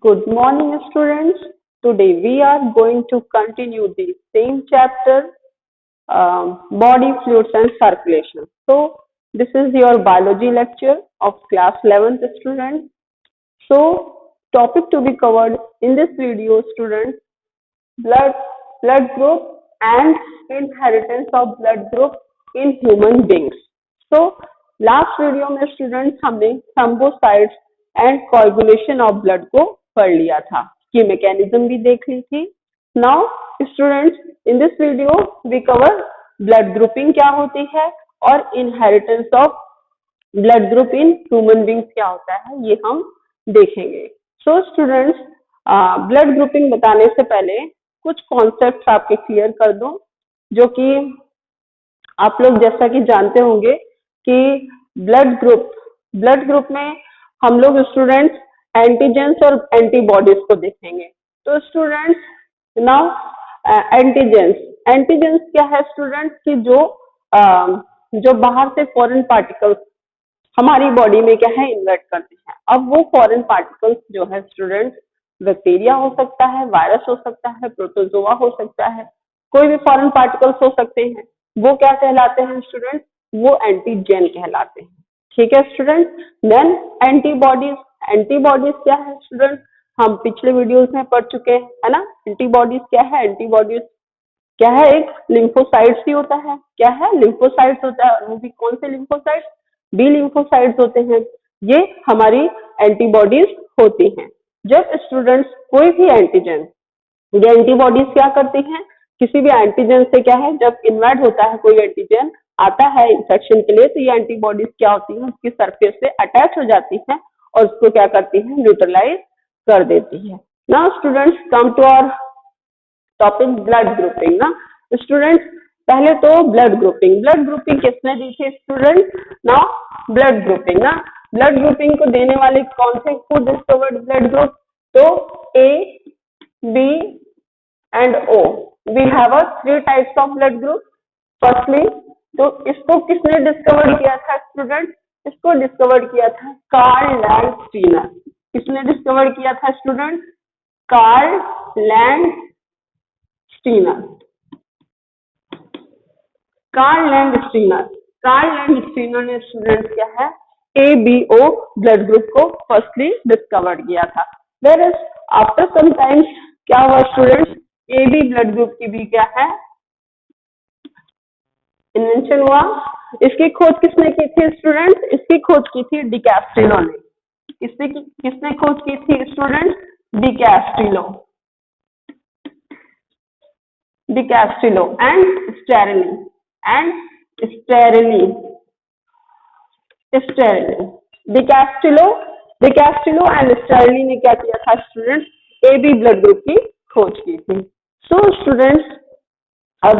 Good morning, students. Today we are going to continue the same chapter, body fluids and circulation. So, this is your biology lecture of class 11th students. So, topic to be covered in this video, students, blood, blood group and inheritance of blood group in human beings. So, last video में students हमने thrombocytes and कोagulation of blood को पढ़ लिया था, की mechanism भी देख ली थी. Now students, in this video we cover blood grouping क्या होती है और inheritance of blood group in human beings क्या होता है, ये हम देखेंगे. सो स्टूडेंट्स, ब्लड ग्रुपिंग बताने से पहले कुछ कॉन्सेप्ट्स आपके क्लियर कर दूं, जो कि आप लोग जैसा कि जानते होंगे कि ब्लड ग्रुप में हम लोग स्टूडेंट्स एंटीजेंस और एंटीबॉडीज को देखेंगे. तो स्टूडेंट्स, नाउ एंटीजेंस क्या है स्टूडेंट्स, कि जो बाहर से फॉरेन पार्टिकल्स हमारी बॉडी में क्या है इन्वर्ट करते हैं. अब वो फॉरेन पार्टिकल्स जो है स्टूडेंट्स, बैक्टीरिया हो सकता है, वायरस हो सकता है, प्रोटोजोआ हो सकता है, कोई भी फॉरेन पार्टिकल्स हो सकते हैं. वो क्या कहलाते हैं स्टूडेंट्स, वो एंटीजेन कहलाते हैं. ठीक है स्टूडेंट. देन एंटीबॉडीज क्या है स्टूडेंट, हम पिछले वीडियोस में पढ़ चुके हैं, है ना. एंटीबॉडीज क्या है, एंटीबॉडीज क्या है, एक लिम्फोसाइट्स ही होता है. क्या है, लिम्फोसाइट्स होता है. और वो भी कौन से लिम्फोसाइट्स, बी लिम्फोसाइट्स होते हैं. ये हमारी एंटीबॉडीज होती हैं. जब स्टूडेंट्स कोई भी एंटीजन, ये एंटीबॉडीज क्या करती हैं, किसी भी एंटीजन से क्या है, जब इन्वाइड होता है कोई एंटीजन आता है इन्फेक्शन के लिए, तो ये एंटीबॉडीज क्या होती है, उसकी सरफेस से अटैच हो जाती है और उसको क्या करती है, न्यूट्रलाइज कर देती है. Now students, come to our topic blood grouping. ना स्टूडेंट्स, पहले तो ब्लड ग्रुपिंग किसने दी थी स्टूडेंट. नाउ ब्लड ग्रुपिंग, ना ब्लड ग्रुपिंग को देने वाले कौन से, हु डिस्कवर्ड ब्लड ग्रुप. तो A, B and O, we have a 3 types of blood group. Firstly, तो इसको किसने डिस्कवर किया था स्टूडेंट, इसको डिस्कवर किया था कार्ल लैंड स्टीनर. किसने डिस्कवर किया था student, Karl Landsteiner. Karl Landsteiner ने स्टूडेंट क्या है, ABO ब्लड ग्रुप को फर्स्टली डिस्कवर किया था. Where is after some times क्या हुआ स्टूडेंट्स, AB ब्लड ग्रुप की भी क्या है इन्वेंशन हुआ. इसकी खोज किसने की थी स्टूडेंट, इसकी खोज की थी डिकैस्ट्रिलो ने. किसने खोज की थी स्टूडेंट, डिकैस्ट्रिलो एंड स्टेरली. डिकैस्ट्रिलो एंड स्टेरली ने क्या किया था स्टूडेंट, AB ब्लड ग्रुप की खोज की थी. सो स्टूडेंट्स, अब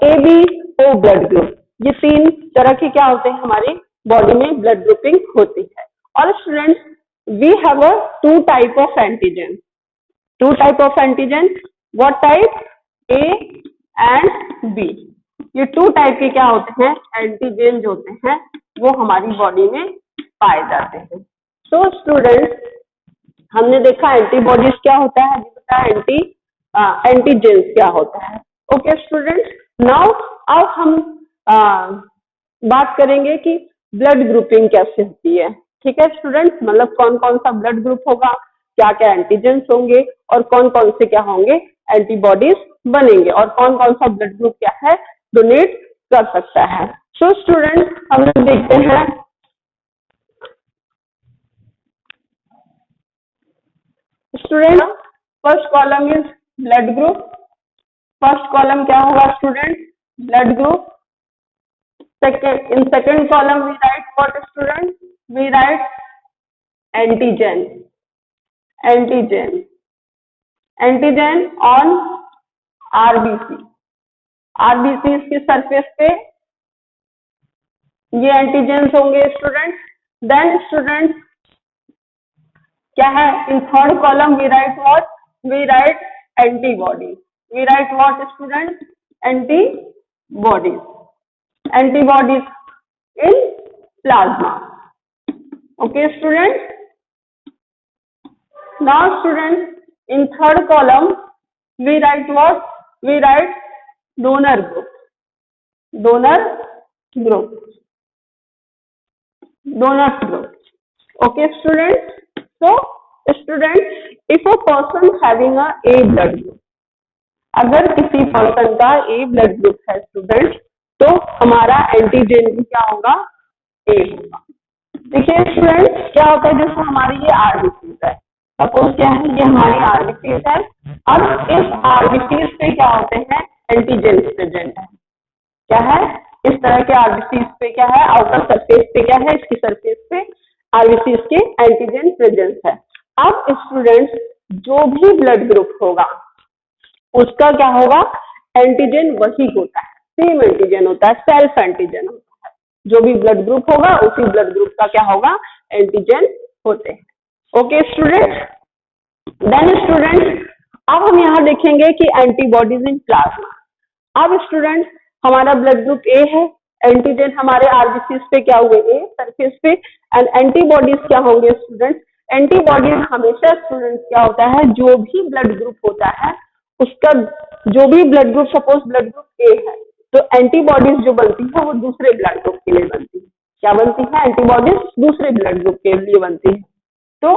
ABO ब्लड ग्रुप, ये 3 तरह के क्या होते हैं, हमारी बॉडी में ब्लड ग्रुपिंग होती है. और students, we have a 2 type of antigen. What type, A and B. ये 2 टाइप के क्या होते हैं, एंटीजन जो होते हैं वो हमारी बॉडी में पाए जाते हैं. सो स्टूडेंट्स, हमने देखा एंटीबॉडीज क्या होता है, एंटीजेंस क्या होता है. ओके स्टूडेंट्स, नाउ अब हम बात करेंगे कि ब्लड ग्रुपिंग कैसे होती है. ठीक है स्टूडेंट्स, मतलब कौन कौन सा ब्लड ग्रुप होगा, क्या क्या एंटीजेंस होंगे और कौन कौन से क्या होंगे एंटीबॉडीज बनेंगे, और कौन कौन सा ब्लड ग्रुप क्या है डोनेट कर सकता है. सो स्टूडेंट्स, हम लोग देखते हैं student, first column is blood group. First column क्या होगा student, blood group. In second column we write what student, we write antigen on RBC की सरफेस पे ये एंटीजेंस होंगे स्टूडेंट. देन स्टूडेंट क्या है, in third column we write what, we write antibody. We write what student, antibodies in plasma. Okay student. Now students, in third column, we write what? We write donor group. Donor group. Donor group. Okay, students. So, students, if a person having a blood group, अगर किसी person का ए blood group है student, तो हमारा antigen भी क्या होगा? ए होगा। देखिए स्टूडेंट, क्या होता है, जैसे हमारी ये आरबीसीज है, सपोज क्या है, ये हमारी आरबीसीज है। अब इस आरबीसीज पे क्या होते हैं? एंटीजन प्रेजेंट है। क्या है? इस तरह के आरबीसीज पे क्या है? आउटर सरफेस पे क्या है? इसकी सरफेस पे आरबीसीज के एंटीजन प्रेजेंस है। अब स्टूडेंट्स, जो भी ब्लड ग्रुप होगा उसका क्या होगा? एंटीजन वही होता है, सेम एंटीजन होता है, सेल्फ एंटीजन होता है। जो भी ब्लड ग्रुप होगा उसी ब्लड ग्रुप का क्या होगा? एंटीजन होते हैं। ओके स्टूडेंट, देन स्टूडेंट, अब हम यहाँ देखेंगे कि एंटीबॉडीज इन प्लाज्मा। अब स्टूडेंट, हमारा ब्लड ग्रुप ए है, एंटीजन हमारे आरबीसीज पे क्या हुए? ए सरफेस पे, एंड एंटीबॉडीज क्या होंगे स्टूडेंट? एंटीबॉडीज हमेशा स्टूडेंट क्या होता है? जो भी ब्लड ग्रुप होता है उसका, जो भी blood group, suppose blood group A है, तो एंटीबॉडीज जो बनती है वो दूसरे ब्लड ग्रुप के लिए बनती है। क्या बनती है? एंटीबॉडीज दूसरे ब्लड ग्रुप के लिए बनती है। तो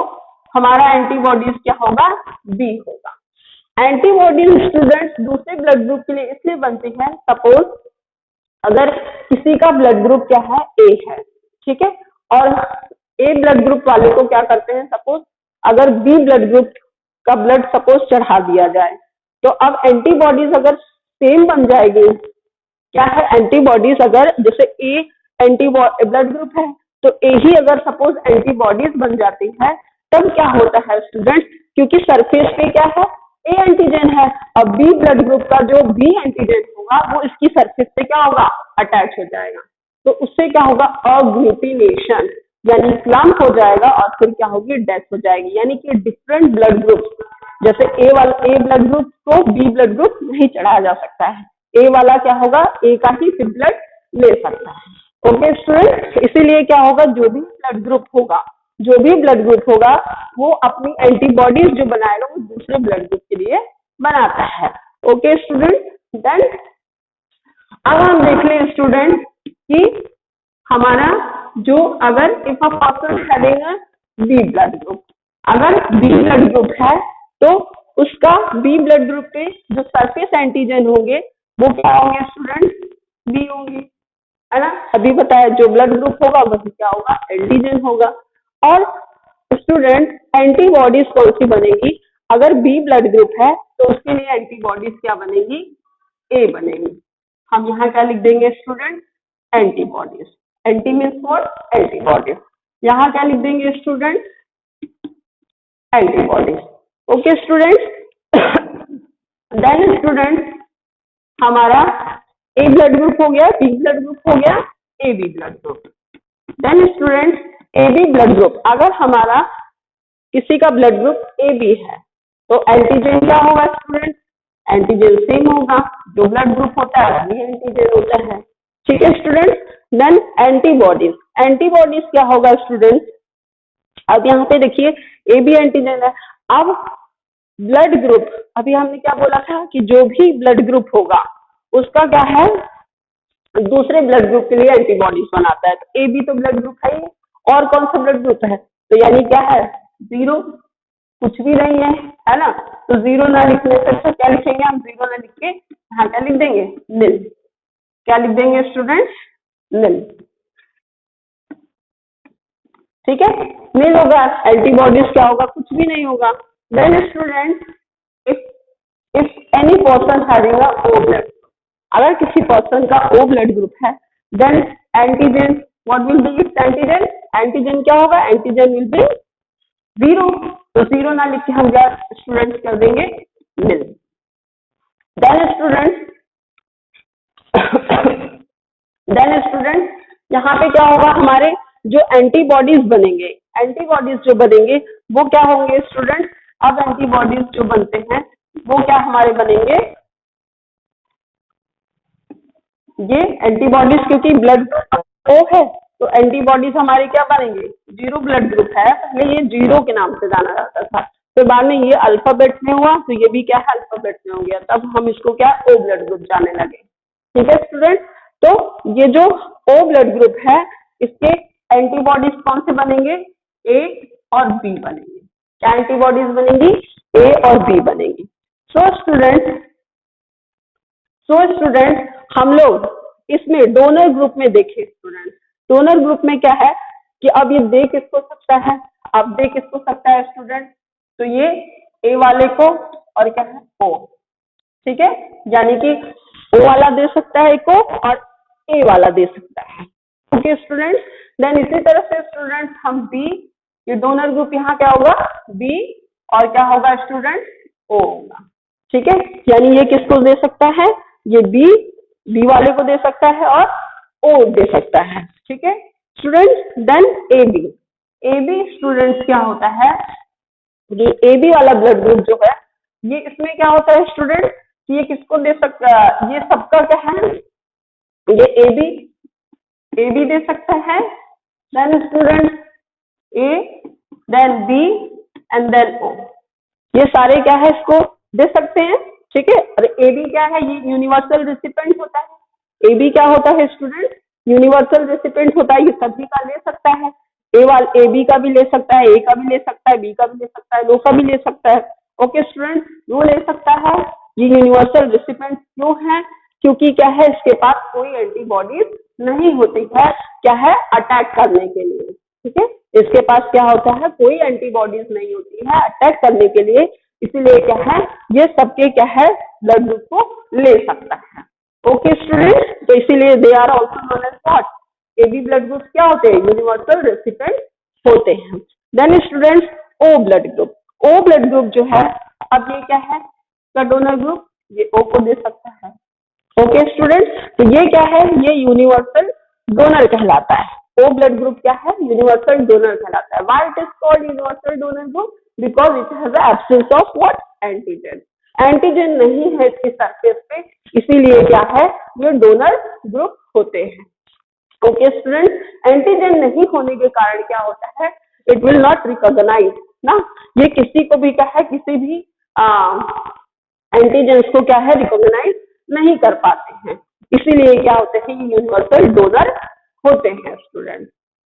हमारा एंटीबॉडीज क्या होगा? बी होगा। एंटीबॉडीज स्टूडेंट्स दूसरे ब्लड ग्रुप के लिए इसलिए बनती है, सपोज अगर किसी का ब्लड ग्रुप क्या है? ए है, ठीक है, और ए ब्लड ग्रुप वाले को क्या करते हैं, सपोज अगर बी ब्लड ग्रुप का ब्लड सपोज चढ़ा दिया जाए, तो अब एंटीबॉडीज अगर सेम बन जाएगी, क्या है? एंटीबॉडीज अगर जैसे ए ब्लड ग्रुप है तो ए ही अगर सपोज एंटीबॉडीज बन जाती है, तब क्या होता है स्टूडेंट? क्योंकि सरफेस पे क्या है? ए एंटीजन है, अब बी ब्लड ग्रुप का जो बी एंटीजन होगा वो इसकी सरफेस पे क्या होगा? अटैच हो जाएगा। तो उससे क्या होगा? अग्लूटिनेशन, यानी क्लम्प हो जाएगा और फिर क्या होगी? डेथ हो जाएगी। यानी कि डिफरेंट ब्लड ग्रुप, जैसे ए ब्लड ग्रुप को बी ब्लड ग्रुप नहीं चढ़ाया जा सकता है, ए वाला क्या होगा? ए का ही फिर ब्लड ले सकता है। ओके स्टूडेंट, इसीलिए क्या होगा? जो भी ब्लड ग्रुप होगा वो अपनी एंटीबॉडीज जो बनाएगा वो दूसरे ब्लड ग्रुप के लिए बनाता है। ओके स्टूडेंट, देन अब हम देख लें स्टूडेंट कि हमारा जो, अगर if a person having B blood group, अगर बी ब्लड ग्रुप है तो उसका बी ब्लड ग्रुप पे जो सरफेस एंटीजन होंगे वो क्या होंगे स्टूडेंट? बी होंगे, है ना। अभी बताया जो ब्लड ग्रुप होगा वही क्या होगा? एंटीजन होगा। और स्टूडेंट, एंटीबॉडीज कौन सी बनेगी? अगर बी ब्लड ग्रुप है तो उसके लिए एंटीबॉडीज क्या बनेगी? ए बनेगी। हम यहाँ क्या लिख देंगे student? Antibodies. Anti means what? Antibodies. यहाँ क्या लिख देंगे student? Antibodies. Okay student, then student, हमारा ए ब्लड ग्रुप हो गया, बी ब्लड ग्रुप हो गया, A B blood group. Then student, A B blood group, अगर हमारा किसी का ब्लड ग्रुप ए बी है तो एंटीजन क्या होगा स्टूडेंट? एंटीजन सेम होगा, जो ब्लड ग्रुप होता है वही एंटीजन होता है। ठीक है स्टूडेंट, देन एंटीबॉडीज। एंटीबॉडीज क्या होगा स्टूडेंट? अब यहाँ पे देखिए ए बी एंटीजन है। अब ब्लड ग्रुप, अभी हमने क्या बोला था कि जो भी ब्लड ग्रुप होगा उसका क्या है? दूसरे ब्लड ग्रुप के लिए एंटीबॉडीज बनाता है। तो ए बी तो ब्लड ग्रुप है ही, और कौन सा ब्लड ग्रुप है? तो यानी क्या है? जीरो, कुछ भी नहीं है ना। तो जीरो ना लिखने से अच्छा क्या लिखेंगे हम? जीरो ना लिख के यहाँ क्या लिख देंगे? निल। क्या लिख देंगे स्टूडेंट? निल। ठीक है, निल होगा। एंटीबॉडीज क्या होगा? कुछ भी नहीं होगा। Then student, if any person having a O blood, अगर किसी पर्सन का ओ ब्लड ग्रुप है, then antigen what will be its antigen? Antigen क्या होगा? Antigen will be zero. तो जीरो ना लिख के हम क्या स्टूडेंट्स कर देंगे? निल। देन स्टूडेंट, यहाँ पे क्या होगा? हमारे जो एंटीबॉडीज बनेंगे, एंटीबॉडीज जो बनेंगे वो क्या होंगे स्टूडेंट? अब एंटीबॉडीज जो बनते हैं वो क्या हमारे बनेंगे? ये एंटीबॉडीज, क्योंकि ब्लड ग्रुप ओ है तो एंटीबॉडीज हमारे क्या बनेंगे? जीरो ब्लड ग्रुप है, पहले ये जीरो के नाम से जाना जाता था, फिर बाद में ये अल्फाबेट में हुआ तो ये भी क्या है अल्फाबेट में हो गया, तब हम इसको क्या ओ ब्लड ग्रुप जाने लगे। ठीक है स्टूडेंट, तो ये जो ओ ब्लड ग्रुप है इसके एंटीबॉडीज कौन से बनेंगे, ए और बी बनेंगे। क्या एंटीबॉडीज बनेंगी, ए और बी बनेंगी। सो स्टूडेंट हम लोग इसमें डोनर ग्रुप में देखें स्टूडेंट, डोनर ग्रुप में क्या है कि अब ये दे किसको सकता है, अब दे किसको सकता है स्टूडेंट, तो ये ए वाले को और क्या है ओ, ठीक है, यानी कि ओ वाला दे सकता है को और ए वाला दे सकता है। ओके स्टूडेंट, देन इसी तरह से स्टूडेंट हम बी, ये डोनर ग्रुप यहाँ क्या होगा बी और क्या होगा स्टूडेंट ओ होगा। ठीक है, यानी ये किसको दे सकता है, ये बी वाले को दे सकता है और ओ दे सकता है। ठीक है student, then A B students क्या होता है, ये ए बी वाला ब्लड ग्रुप जो है ये इसमें क्या होता है स्टूडेंट कि ये किसको दे सकता है, ये सबका क्या है, ये ए बी दे सकता है, then student A, then B and then O, ये सारे क्या है इसको दे सकते हैं। ठीक है, और ए बी क्या है, ये यूनिवर्सल रेसिपिएंट होता है। ए बी क्या होता है स्टूडेंट, यूनिवर्सल रेसिपिएंट होता है, ये सभी का ले सकता है, ए बी का भी ले सकता है, ए का भी ले सकता है, बी का भी ले सकता है, दो का भी ले सकता है। ओके स्टूडेंट, वो ले सकता है, ये यूनिवर्सल रेसिपिएंट क्यों है, क्योंकि क्या है इसके पास कोई एंटीबॉडीज नहीं होती है क्या है अटैक करने के लिए। ठीक है, इसके पास क्या होता है कोई एंटीबॉडीज नहीं होती है अटैक करने के लिए, इसीलिए क्या है ये सबके क्या है ब्लड ग्रुप को ले सकता है। ओके स्टूडेंट, तो इसीलिए they are also known as what, A B blood group क्या होते हैं, यूनिवर्सल रेसिपिएंट होते हैं। Then students O blood group, O blood group जो है अब ये क्या है का डोनर ग्रुप, ये ओ को दे सकता है। ओके स्टूडेंट्स, तो ये क्या है, ये यूनिवर्सल डोनर कहलाता है। ओ ब्लड ग्रुप क्या है, यूनिवर्सल डोनर कहलाता है। Why it is called universal donor group, because it has the absence of what antigen, antigen नहीं है इसकी सरफेस पे, इसीलिए क्या है ये डोनर ग्रुप होते हैं। ओके स्टूडेंट, एंटीजन नहीं होने के कारण क्या होता है, इट विल नॉट रिकॉग्नाइज ना, ये किसी को भी क्या है किसी भी एंटीजेंस को क्या है रिकॉग्नाइज नहीं कर पाते हैं, इसीलिए क्या होते हैं यूनिवर्सल डोनर होते हैं स्टूडेंट।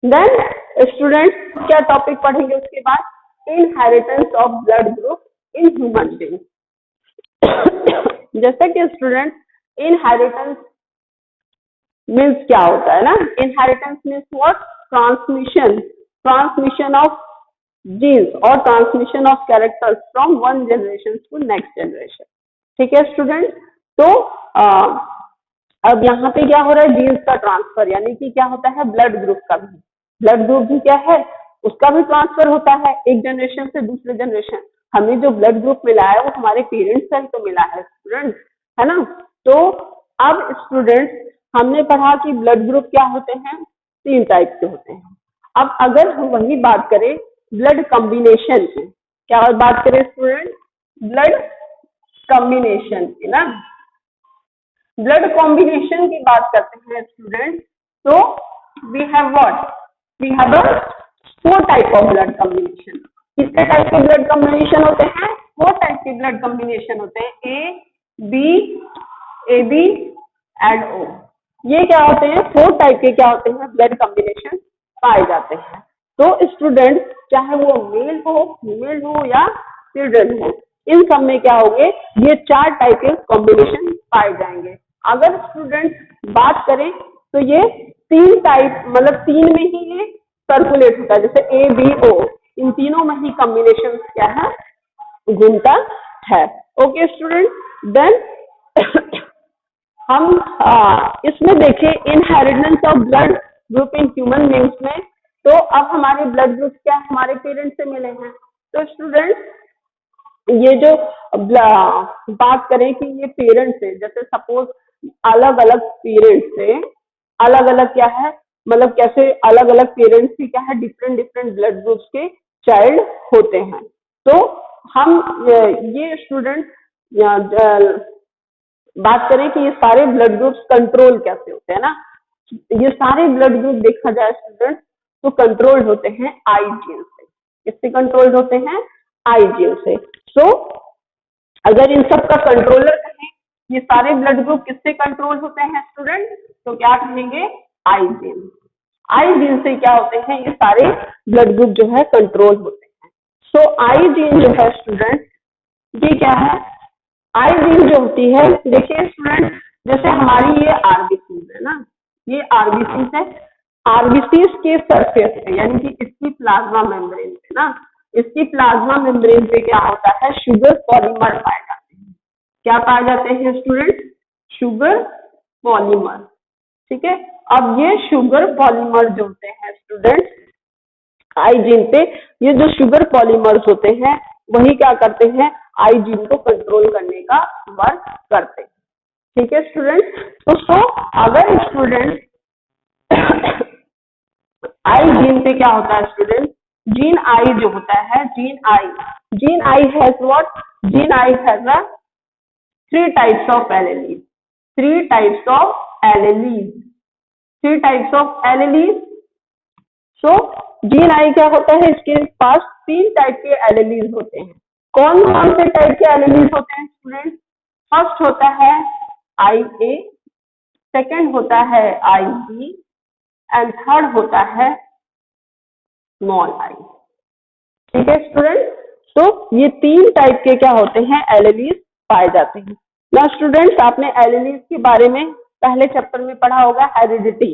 देन स्टूडेंट क्या टॉपिक पढ़ेंगे उसके बाद, inheritance of blood group in human being. जैसे कि स्टूडेंट इनहेरिटेंस मीन्स क्या होता है ना, inheritance means what, transmission of genes और transmission of characters from one generation to next generation. ठीक है स्टूडेंट, तो अब यहाँ पे क्या हो रहा है जीन्स का ट्रांसफर, यानी कि क्या होता है ब्लड ग्रुप का भी, ब्लड ग्रुप भी क्या है उसका भी ट्रांसफर होता है एक जनरेशन से दूसरे जनरेशन। हमें जो ब्लड ग्रुप मिला है वो हमारे पेरेंट्स से तो मिला है स्टूडेंट, है ना। तो अब स्टूडेंट हमने पढ़ा कि ब्लड ग्रुप क्या होते हैं, 3 टाइप के होते हैं। अब अगर हम वही बात करें ब्लड कॉम्बिनेशन की, क्या बात करें स्टूडेंट, ब्लड कॉम्बिनेशन की ना, ब्लड कॉम्बिनेशन की बात करते हैं स्टूडेंट, तो we have what, we have 4 type of blood combination. कितने टाइप के ब्लड कॉम्बिनेशन होते हैं, 4 टाइप के ब्लड कॉम्बिनेशन होते हैं, ए बी एंड ओ। ये क्या होते हैं 4 टाइप के क्या होते हैं ब्लड कॉम्बिनेशन पाए जाते हैं। तो स्टूडेंट चाहे वो मेल हो फीमेल हो या चिल्ड्रन हो, इन सब में क्या होंगे ये 4 टाइप के कॉम्बिनेशन पाए जाएंगे। अगर स्टूडेंट बात करें तो ये 3 टाइप मतलब 3 में ही ये सर्कुलेट होता है, जैसे ए बी ओ, इन तीनों में ही कॉम्बिनेशन क्या है घूमता है। ओके स्टूडेंट, देन हम इसमें देखें inheritance of blood group in human beings में, तो अब हमारे ब्लड ग्रुप क्या हमारे पेरेंट्स से मिले हैं। तो स्टूडेंट ये जो बात करें कि ये पेरेंट्स से, जैसे सपोज अलग अलग पेरेंट्स से अलग अलग क्या है मतलब कैसे अलग अलग पेरेंट्स की क्या है डिफरेंट डिफरेंट ब्लड ग्रुप्स के चाइल्ड होते हैं। तो हम ये स्टूडेंट बात करें कि ये सारे ब्लड ग्रुप्स कंट्रोल कैसे होते हैं ना, ये सारे ब्लड ग्रुप देखा जाए स्टूडेंट तो कंट्रोल्ड होते हैं आई जीन से। किससे कंट्रोल्ड होते हैं, आई जीन से। सो अगर इन सब का कंट्रोलर कहें, ये सारे ब्लड ग्रुप किससे कंट्रोल होते हैं स्टूडेंट, तो क्या कहेंगे, आई जीन। आई जीन से क्या होते हैं, ये सारे ब्लड ग्रुप जो है कंट्रोल होते हैं। सो आई जीन जो है स्टूडेंट, ये क्या है, आई जीन जो होती है, देखिए स्टूडेंट, जैसे हमारी ये आरबीसी है ना, ये आरबीसी है, आरबीसी के सरफेस पे यानी कि इसकी प्लाज्मा मेम्ब्रेन पे ना, इसकी प्लाज्मा मेम्ब्रेन पे क्या होता है, शुगर पॉलीमर पाए जाते हैं। क्या पाए जाते हैं स्टूडेंट, शुगर पॉलीमर। ठीक है, अब ये शुगर पॉलीमर जो होते हैं स्टूडेंट आई जीन पे, ये जो शुगर पॉलीमर्स होते हैं वही क्या करते हैं, आई जीन को कंट्रोल करने का वर्क करते हैं। ठीक है स्टूडेंट, तो अगर स्टूडेंट आई जीन पे क्या होता है स्टूडेंट, जीन आई जो होता है, gene I has what, gene I has a three types of एलेलीज, three types of एलेलीज, three types of एलेलीज। So gene I क्या होता है, इसके पास तीन टाइप के एलेलीज होते हैं। कौन कौन से टाइप के एलेलीज होते हैं स्टूडेंट, फर्स्ट होता है आई ए, सेकेंड होता है आई बी एंड थर्ड होता है स्मॉल आई। ठीक है स्टूडेंट, तो ये तीन टाइप के क्या होते हैं, एलेलीज पाए जाते हैं ना। स्टूडेंट्स आपने एलेलीज के बारे में पहले चैप्टर में पढ़ा होगा, हेरिडिटी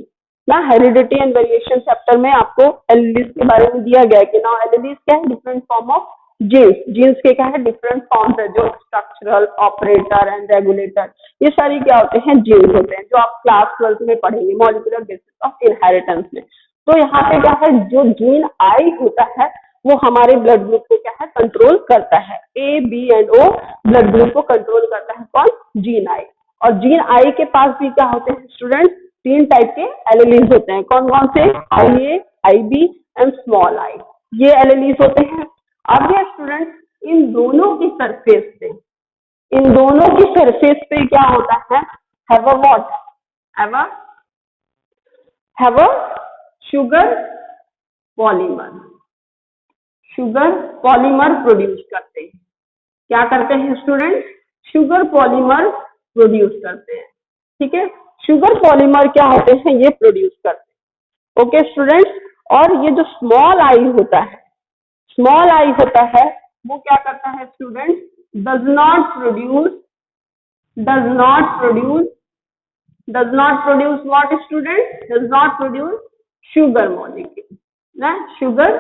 ना, हेरिडिटी एंड वेरिएशन चैप्टर में आपको एलेलीज के बारे में दिया गया है कि ना एलेलीज क्या है, different form of genes, genes के क्या है डिफरेंट फॉर्म्स है, जो स्ट्रक्चरल, ऑपरेटर एंड रेगुलेटर, ये सारी क्या होते हैं, जीन्स होते हैं, जो आप क्लास 12 में पढ़ेंगे मॉलिक्यूलर बेसिस ऑफ इनहेरिटेंस में। तो यहाँ पे क्या है, जो जीन आई होता है वो हमारे ब्लड ग्रुप को क्या है, कंट्रोल करता है, A B and O blood group को कंट्रोल करता है कौन, जीन आई। और जीन आई के पास भी क्या होते हैं स्टूडेंट, तीन टाइप के एलेलीज होते हैं। कौन कौन से, आई ए, आई बी एंड स्मॉल आई, ये एलेलीज होते हैं। अब ये स्टूडेंट इन दोनों की सरफेस पे, इन दोनों की सरफेस पे क्या होता है, have a what, have a sugar polymer, sugar polymer produce करते हैं। क्या करते हैं स्टूडेंट, शुगर पॉलीमर प्रोड्यूस करते हैं। ठीक है, शुगर पॉलीमर क्या होते हैं, ये प्रोड्यूस करते हैं। ओके स्टूडेंट्स, और ये जो स्मॉल आई होता है, स्मॉल आई होता है वो क्या करता है student, does not produce, does not produce, does not produce what student, does not produce sugar molecule ना, शुगर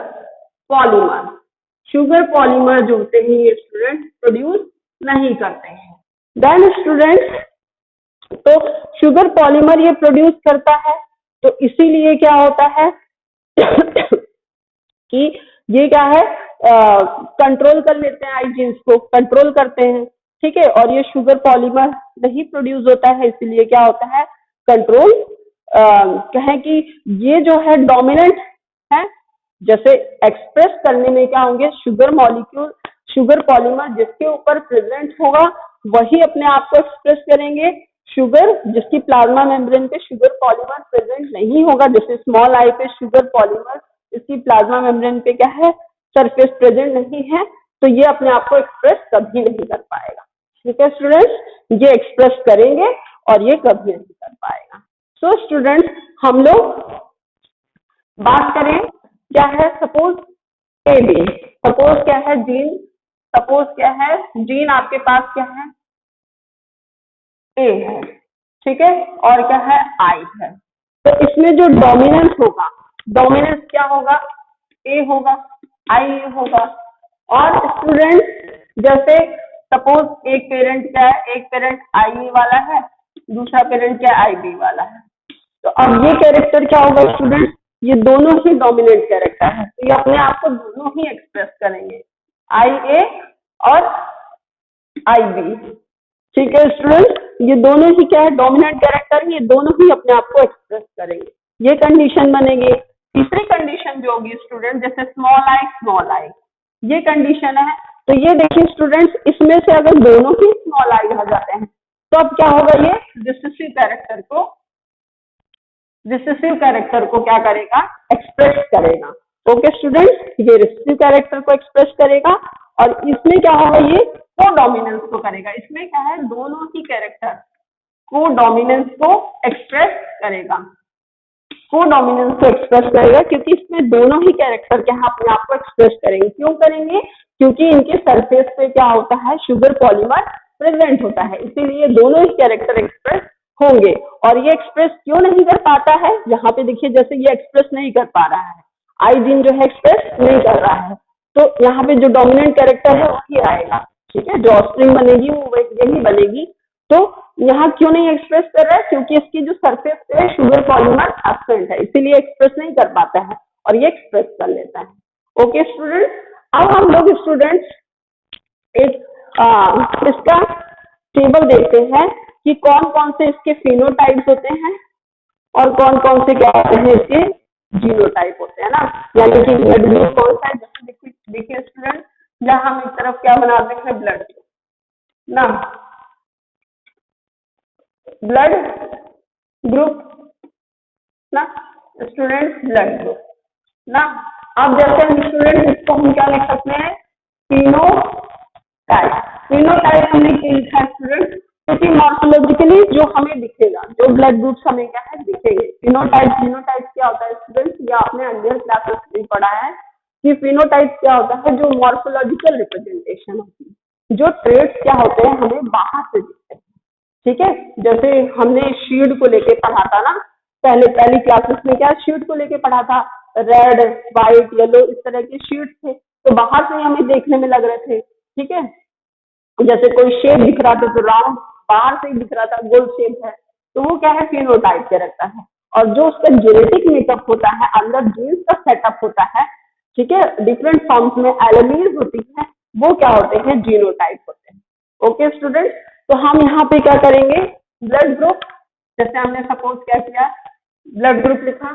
पॉलीमर, शुगर पॉलीमर जो होते हैं ये स्टूडेंट प्रोड्यूस नहीं करते हैं। देन स्टूडेंट, तो शुगर पॉलीमर ये प्रोड्यूस करता है, तो इसीलिए क्या होता है कि ये क्या है, कंट्रोल कर लेते हैं, आई जीन्स को कंट्रोल करते हैं। ठीक है, और ये शुगर पॉलीमर नहीं प्रोड्यूस होता है, इसीलिए क्या होता है, कंट्रोल, कहें कि ये जो है डोमिनेंट है, जैसे एक्सप्रेस करने में क्या होंगे, शुगर मॉलिक्यूल, शुगर पॉलीमर जिसके ऊपर प्रेजेंट होगा वही अपने आप को एक्सप्रेस करेंगे। शुगर जिसकी प्लाज्मा मेम्ब्रेन पे शुगर पॉलीमर प्रेजेंट नहीं होगा, जैसे स्मॉल आई पे शुगर पॉलीमर इसकी प्लाज्मा मेम्ब्रेन पे क्या है, सरफेस प्रेजेंट नहीं है, तो ये अपने आप को एक्सप्रेस कभी नहीं कर पाएगा। ठीक है स्टूडेंट्स, ये एक्सप्रेस करेंगे और ये कभी नहीं कर पाएगा। सो स्टूडेंट्स, हम लोग बात करें क्या है, सपोज ए बी, सपोज क्या है जीन, सपोज क्या है जीन आपके पास क्या है, ए है, ठीक है, और क्या है, आई है। तो इसमें जो डोमिनेंस होगा, डोमिनेंस क्या होगा, ए होगा, आई होगा। और स्टूडेंट जैसे सपोज एक पेरेंट क्या है, एक पेरेंट आई वाला है, दूसरा पेरेंट क्या आई बी वाला है, तो अब ये कैरेक्टर क्या होगा स्टूडेंट, ये दोनों ही डोमिनेंट कैरेक्टर है, तो ये अपने आप को दोनों ही एक्सप्रेस करेंगे, आई ए और आई बी। ठीक है स्टूडेंट, ये दोनों ही क्या है, डोमिनेंट कैरेक्टर, ये दोनों ही अपने आप को एक्सप्रेस करेंगे, ये कंडीशन बनेगी। तीसरी कंडीशन जो होगी स्टूडेंट, जैसे स्मॉल आई, ये कंडीशन है। तो ये देखिए स्टूडेंट्स, इसमें से अगर दोनों ही स्मॉल आई आ जाते हैं तो अब क्या होगा, ये रिसेसिव कैरेक्टर को क्या करेगा, एक्सप्रेस करेगा। ओके स्टूडेंट्स, ये रिसेसिव कैरेक्टर को एक्सप्रेस करेगा और इसमें क्या होगा, ये को डोमिनेंस को करेगा। इसमें क्या है, दोनों ही कैरेक्टर को डोमिनेंस को एक्सप्रेस करेगा, को डोमिनेंस को एक्सप्रेस करेगा, क्योंकि इसमें दोनों ही कैरेक्टर क्या है, अपने आप को एक्सप्रेस करेंगे। क्यों करेंगे, क्योंकि इनके सरफेस पे क्या होता है, शुगर पॉलीमर प्रेजेंट होता है, इसीलिए दोनों ही कैरेक्टर एक्सप्रेस होंगे। और ये एक्सप्रेस क्यों नहीं कर पाता है, यहाँ पे देखिए, जैसे ये एक्सप्रेस नहीं कर पा रहा है, आई जीन जो है एक्सप्रेस नहीं कर रहा है, तो यहाँ पे जो डोमिनेंट कैरेक्टर है वही आएगा, ठीक है, जो ऑफस्प्रिंग बनेगी वो यही बनेगी। तो यहाँ क्यों नहीं एक्सप्रेस कर रहा है, क्योंकि इसकी जो सरफेस पे शुगर पॉलीमर एब्सेंट है, इसीलिए एक्सप्रेस नहीं कर पाता है, और ये एक्सप्रेस कर लेता है। ओके स्टूडेंट, अब हम लोग स्टूडेंट्स एक इसका टेबल देखते हैं कि कौन कौन से इसके फिनोटाइप्स होते हैं और कौन कौन से क्या होते हैं इसके जीनोटाइप होते हैं ना, यानी कि ब्लड ग्रुप कौन सा है। जैसे देखिए स्टूडेंट, जहाँ हम एक तरफ क्या बनाते हैं, ब्लड ना, ब्लड ग्रुप ना स्टूडेंट, ब्लड ग्रुप ना। अब जैसे हम स्टूडेंट इसको हम क्या लिख सकते हैं, फिनोटाइप। फिनोटाइप हमने क्या लिखा है स्टूडेंट, क्योंकि मॉर्फोलॉजिकली जो हमें दिखेगा, जो ब्लड ग्रुप्स हमें क्या है दिखेंगे। फिनोटाइप, फिनोटाइप क्या होता है स्टूडेंट, ये आपने अंडर क्लासेस में पढ़ा है कि फिनोटाइप क्या होता है, जो मॉर्फोलॉजिकल रिप्रेजेंटेशन होती है, जो ट्रेड्स क्या होते हैं हमें बाहर से दिखते हैं, ठीक है। जैसे हमने शीड को लेके पढ़ा था ना, पहली क्लासेस में क्या शीड को लेके पढ़ा था, रेड व्हाइट येलो इस तरह के शीड थे, तो बाहर से हमें देखने में लग रहे थे, ठीक है। जैसे कोई शेप दिख रहा था तो राउंड बाहर से ही दिख रहा था, गोल शेप है, तो वो क्या है, फिनोटाइप के रखता है। और जो उसका जेनेटिक मेकअप होता है, अंदर जीन्स का सेटअप होता है, ठीक है, डिफरेंट फॉर्म्स में एलिमेंट्स होती है, वो क्या होते हैं, जीनोटाइप होते हैं। ओके स्टूडेंट, तो हम यहाँ पे क्या करेंगे, ब्लड ग्रुप, जैसे हमने सपोज क्या किया, ब्लड ग्रुप लिखा।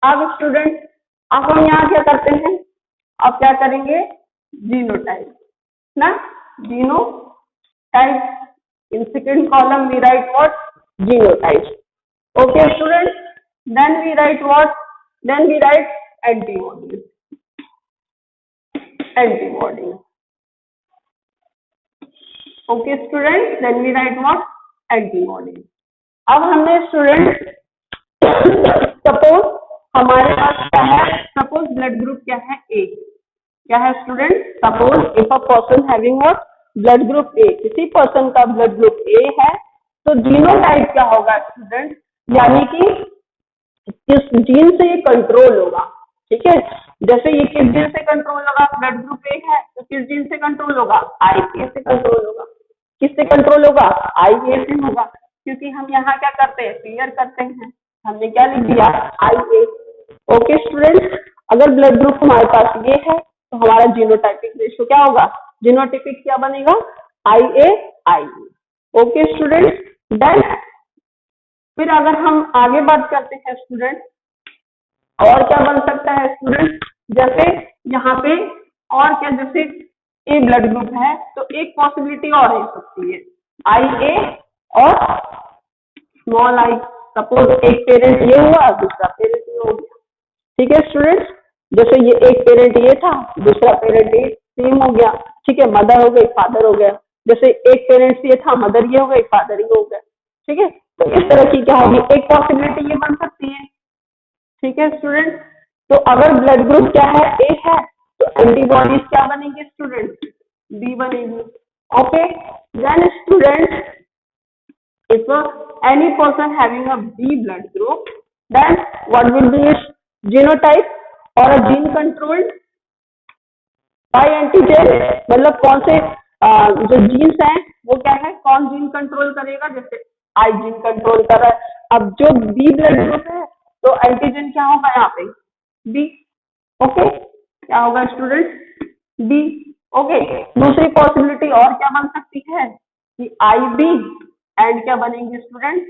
अब स्टूडेंट, अब हम यहाँ क्या करते हैं, अब क्या करेंगे, जीनोटाइप ना, genotype. In second column we write what, genotype. Okay students, then we write what, then we write antibodies, antibodies. Okay students, then we write what, antibodies. अब हमने स्टूडेंट सपोज हमारे पास क्या है, सपोज ब्लड ग्रुप क्या है, ए, क्या है student, suppose if a person having what, blood group A, किसी पर्सन का ब्लड ग्रुप ए है, तो जीनोटाइप क्या होगा स्टूडेंट, यानी कि किस जीन से ये कंट्रोल होगा, ठीक है। जैसे ये किस जीन से कंट्रोल होगा, ब्लड ग्रुप ए है तो किस जीन से कंट्रोल होगा, आई ए से कंट्रोल होगा। किससे कंट्रोल होगा, आई ए से होगा, क्योंकि हम यहाँ क्या करते हैं, क्लियर करते हैं, हमने क्या लिख दिया, आई ए। ओके स्टूडेंट, अगर ब्लड ग्रुप हमारे पास ये है तो हमारा जीनोटाइपिक रेशियो क्या होगा, जीनोटाइपिक क्या बनेगा, आई ए आई ए। ओके स्टूडेंट, देन फिर अगर हम आगे बात करते हैं स्टूडेंट, और क्या बन सकता है स्टूडेंट, जैसे यहाँ पे और क्या, जैसे ए ब्लड ग्रुप है तो एक पॉसिबिलिटी और हो सकती है, आई ए और स्मॉल आई। सपोज एक पेरेंट ये हुआ, दूसरा पेरेंट ये हो गया, ठीक है स्टूडेंट्स। जैसे ये एक पेरेंट ये था, दूसरा पेरेंट ये सेम हो गया, ठीक है, मदर हो गई फादर हो गया। जैसे एक पेरेंट्स ये था, मदर ये हो गई फादर ये हो गया, ठीक है। तो इस तरह की क्या होगी, एक पॉसिबिलिटी ये बन सकती है, ठीक है स्टूडेंट। तो अगर ब्लड ग्रुप क्या है, ए है, तो एंटीबॉडीज क्या बनेंगे स्टूडेंट, बी बनेगी। Okay, then student if any person having a B blood group, then what will be its genotype or a gene controlled by antigen, मतलब कौन से जो जीन्स हैं वो क्या है, कौन जीन कंट्रोल करेगा, जैसे आई जीन कंट्रोल कर रहा है। अब जो बी ब्लड ग्रुप है तो एंटीजन क्या होगा यहाँ पे, बी। ओके, क्या होगा स्टूडेंट, बी। ओके, दूसरी पॉसिबिलिटी और क्या बन सकती है कि आई बी एंड क्या बनेंगे स्टूडेंट,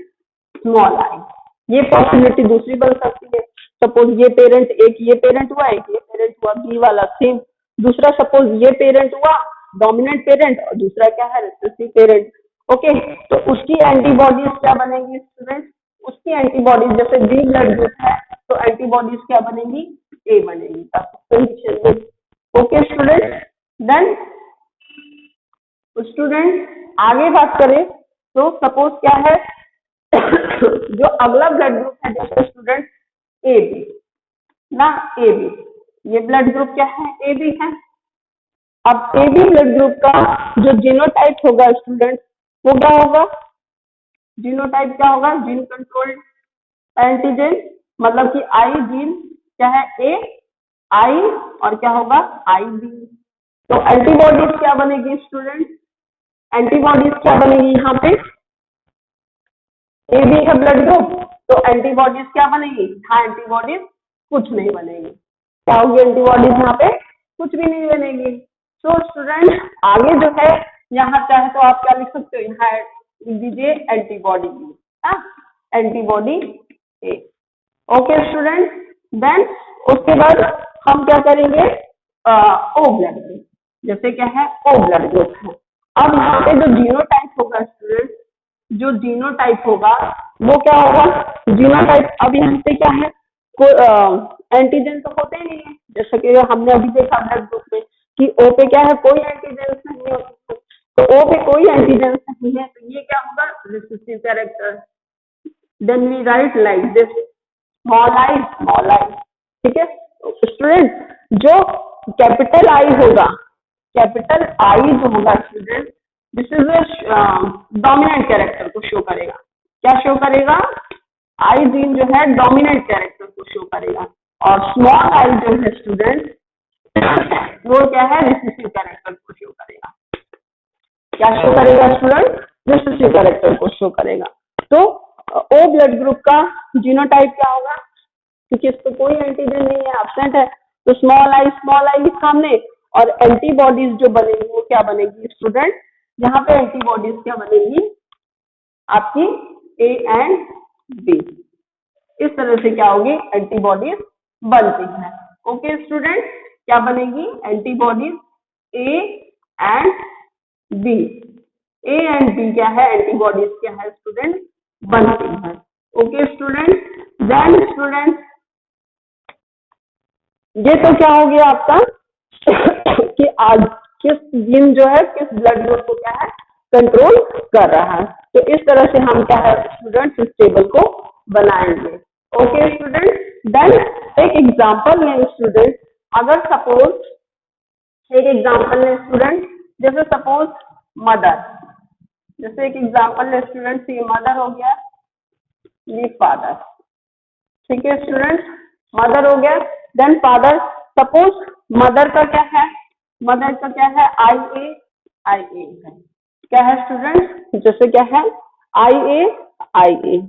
स्मॉल आई। ये पॉसिबिलिटी दूसरी बन सकती है। सपोज ये पेरेंट, एक ये पेरेंट हुआ, एक ये पेरेंट हुआ, बी वाला सेम। दूसरा सपोज ये पेरेंट हुआ डोमिनेंट पेरेंट और दूसरा क्या है, रिसेसिव पेरेंट। ओके, तो उसकी एंटीबॉडीज क्या बनेंगी स्टूडेंट, उसकी एंटीबॉडीज जैसे बी ब्लड ग्रुप है तो एंटीबॉडीज क्या बनेंगी, ए बनेगी। ओके स्टूडेंट, देन स्टूडेंट आगे बात करें तो सपोज क्या है जो अगला ब्लड ग्रुप है जैसे स्टूडेंट ए बी ना, ए बी, ये ब्लड ग्रुप क्या है, ए बी है। अब ए बी ब्लड ग्रुप का जो जीनोटाइप होगा स्टूडेंट वो क्या होगा, जीनोटाइप क्या होगा, जीन कंट्रोल्ड एंटीजन, मतलब कि आई जीन क्या है ए आई और क्या होगा आई बी। तो एंटीबॉडीज क्या बनेगी स्टूडेंट, एंटीबॉडीज क्या बनेगी यहाँ पे, ए बी है ब्लड ग्रुप तो एंटीबॉडीज क्या बनेगी, हाँ एंटीबॉडीज कुछ नहीं बनेगी, क्या होगी एंटीबॉडीज यहाँ पे कुछ भी नहीं बनेगी। तो स्टूडेंट आगे जो है यहाँ चाहे तो आप क्या लिख सकते हो, यहाँ लिख दीजिए एंटीबॉडी बी, हाँ एंटीबॉडी ए। ओके स्टूडेंट, देन उसके बाद हम क्या करेंगे, ओ ब्लड ग्रुप, जैसे क्या है ओ ब्लड ग्रुप है। अब यहाँ पे जो जीनोटाइप होगा स्टूडेंट, जो जीनोटाइप होगा वो क्या होगा, जीनोटाइप अब यहाँ पे क्या है एंटीजन तो होते ही नहीं है, जैसे कि हमने अभी देखा ब्लड ग्रुप में कि ओ पे क्या है कोई एंटीजन नहीं होता, तो ओ पे कोई एंटीजन नहीं है तो ये क्या होगा recessive character. Then we write like this small I, ठीक है स्टूडेंट। जो कैपिटल आई होगा, कैपिटल आई जो होगा student this is dominant character को शो करेगा, क्या शो करेगा, आई जीन जो है डोमिनेंट कैरेक्टर को शो करेगा, और स्मॉल आई जो है स्टूडेंट वो क्या है रिसेसिव कैरेक्टर को शो करेगा, क्या शो करेगा स्टूडेंट, रिसेसिव कैरेक्टर को शो करेगा। तो ओ ब्लड ग्रुप का जीनोटाइप क्या होगा, क्योंकि इस पर कोई एंटीजन नहीं है, एब्सेंट है, तो स्मॉल आई लिखा हमने, और एंटीबॉडीज जो बनेगी वो क्या बनेगी स्टूडेंट, यहाँ पे एंटीबॉडीज क्या बनेगी आपकी ए एंड बी, इस तरह से क्या होगी एंटीबॉडीज बनती है। ओके स्टूडेंट, क्या बनेगी antibodies A and B, A and B क्या है एंटीबॉडीज क्या है स्टूडेंट बनती है। ओके स्टूडेंट, देन स्टूडेंट ये तो क्या हो गया आपका कि आज किस जीन जो है किस ब्लड ग्रुप को क्या है कंट्रोल कर रहा है, तो इस तरह से हम क्या है स्टूडेंट इस टेबल को बनाएंगे। ओके स्टूडेंट, देन एक एग्जांपल लें स्टूडेंट, अगर सपोज एक एग्जांपल लें स्टूडेंट, जैसे सपोज मदर, जैसे एक एग्जांपल लें स्टूडेंट, ये मदर हो गया, ये फादर, ठीक है स्टूडेंट, मदर हो गया, देन फादर, सपोज मदर का क्या है, मदर का क्या है आई ए है, क्या है स्टूडेंट, जैसे क्या है आई ए,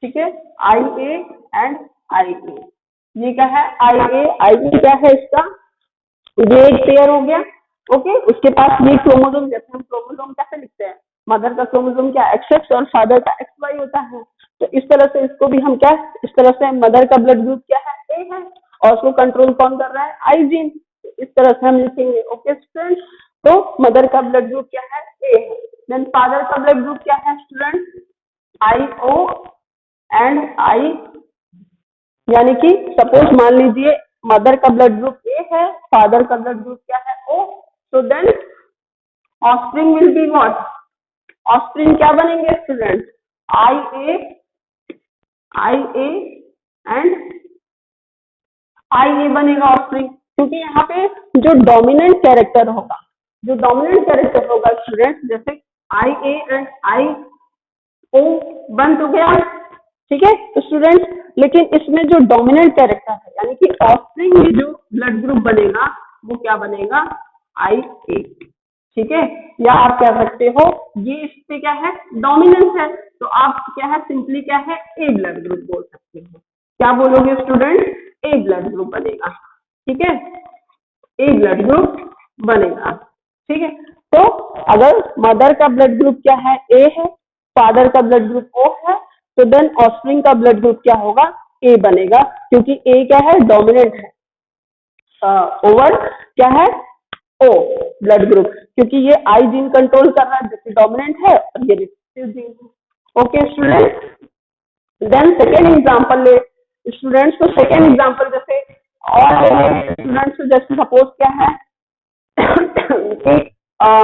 ठीक है आई ए एंड आई ए, ये क्या है आई ए क्या है इसका, ये एक पेयर हो गया। ओके, उसके पास ये क्रोमोसोम, जैसे हम क्रोमोसोम कैसे लिखते हैं, मदर का क्रोमोसोम क्या XX और फादर का XY होता है, तो इस तरह से इसको भी हम क्या, इस तरह से मदर का ब्लड ग्रुप क्या है ए है, और उसको कंट्रोल कौन कर रहा है आई जीन, इस तरह से हम लिखेंगे। ओके स्टूडेंट, तो मदर का ब्लड ग्रुप क्या है ए है, देन फादर का ब्लड ग्रुप क्या है स्टूडेंट IO एंड आई, यानी कि सपोज मान लीजिए मदर का ब्लड ग्रुप ए है, फादर का ब्लड ग्रुप क्या है O, so then offspring will be what, offspring क्या बनेंगे स्टूडेंट IA एंड IA बनेगा offspring, क्योंकि यहाँ पे जो डोमिनेंट कैरेक्टर होगा, स्टूडेंट, जैसे IA एंड IO बन तो गया, ठीक है तो स्टूडेंट, लेकिन इसमें जो डोमिनेंट कैरेक्टर है यानी कि ऑफस्प्रिंग में जो ब्लड ग्रुप बनेगा वो क्या बनेगा IA, ठीक है, या आप कह सकते हो ये इस पे क्या है डोमिनेंस है, तो आप क्या है सिंपली क्या है ए ब्लड ग्रुप बोल सकते हो, क्या बोलोगे स्टूडेंट ए ब्लड ग्रुप बनेगा, ठीक है ए ब्लड ग्रुप बनेगा, ठीक है। तो अगर मदर का ब्लड ग्रुप क्या है ए है, फादर का ब्लड ग्रुप O है, तो देन ऑफस्प्रिंग का ब्लड ग्रुप क्या होगा ए बनेगा, क्योंकि ए क्या है डोमिनेंट है ओवर क्या है O ब्लड ग्रुप, क्योंकि ये आई जीन कंट्रोल कर रहा है जैसे डोमिनेंट है और ये रिसेसिव जीन है। Okay student, then second example ले स्टूडेंट्स, तो सेकेंड एग्जांपल जैसे और स्टूडेंट्स, जैसे सपोज क्या है कि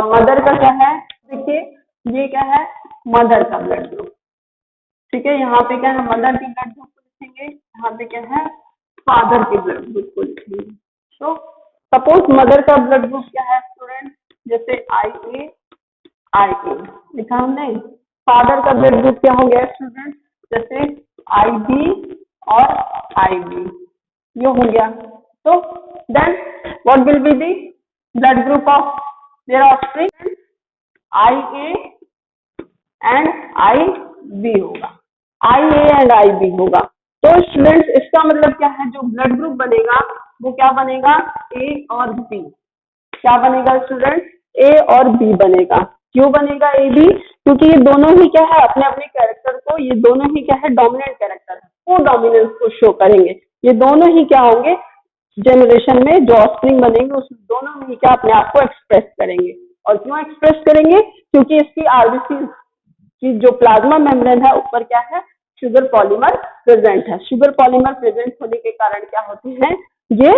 मदर का क्या है देखिए ये क्या है, मदर का ब्लड ग्रुप। ठीक है, यहाँ पे क्या है, मदर के ब्लड ग्रुप को लिखेंगे, यहाँ पे क्या है, फादर के ब्लड ग्रुप को लिखेंगे। तो सपोज मदर का ब्लड ग्रुप क्या है स्टूडेंट, जैसे आई ए लिखा हमने। फादर का ब्लड ग्रुप क्या हो गया स्टूडेंट, जैसे IB और IB, ये हो गया। तो then what will be the blood group of their offspring, IA and IB होगा, IA एंड IB होगा। तो स्टूडेंट्स इसका मतलब क्या है, जो ब्लड ग्रुप बनेगा वो क्या बनेगा, A और B। क्या बनेगा स्टूडेंट, A और B बनेगा। क्यों बनेगा AB, क्योंकि ये दोनों ही क्या है, अपने अपने कैरेक्टर को, ये दोनों ही क्या है, डोमिनेंट कैरेक्टर है, को डोमिनेंस को शो करेंगे। ये दोनों ही क्या होंगे, जनरेशन में जो ऑफस्प्रिंग बनेंगे उस दोनों में ही क्या अपने आप को एक्सप्रेस करेंगे। और क्यों एक्सप्रेस करेंगे, क्योंकि इसकी RBC की जो प्लाज्मा मेम्ब्रेन है ऊपर क्या है, शुगर पॉलीमर प्रेजेंट है। शुगर पॉलीमर प्रेजेंट होने के कारण क्या होते हैं, ये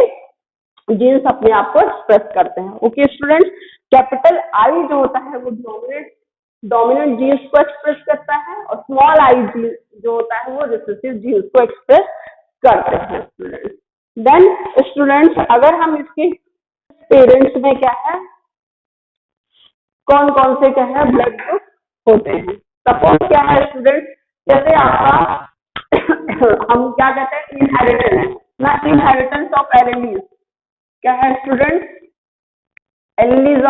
जीन्स अपने आप को एक्सप्रेस करते हैं। ओके स्टूडेंट्स, कैपिटल आई जो होता है वो डोमिनेंट जीन्स को एक्सप्रेस करता है, और स्मॉल आई जो होता है वो रिसेसिव जीन्स को एक्सप्रेस करते हैं स्टूडेंट्स। देन स्टूडेंट्स अगर हम इसके पेरेंट्स में क्या है, कौन कौन से क्या है ब्लड ग्रुप होते हैं। सपोज क्या है स्टूडेंट, जैसे आपका हम क्या कहते हैं, इनहेरिटेंस ना, इनहेरिटेंस ऑफ एलेलीज। क्या है student, एलेलीज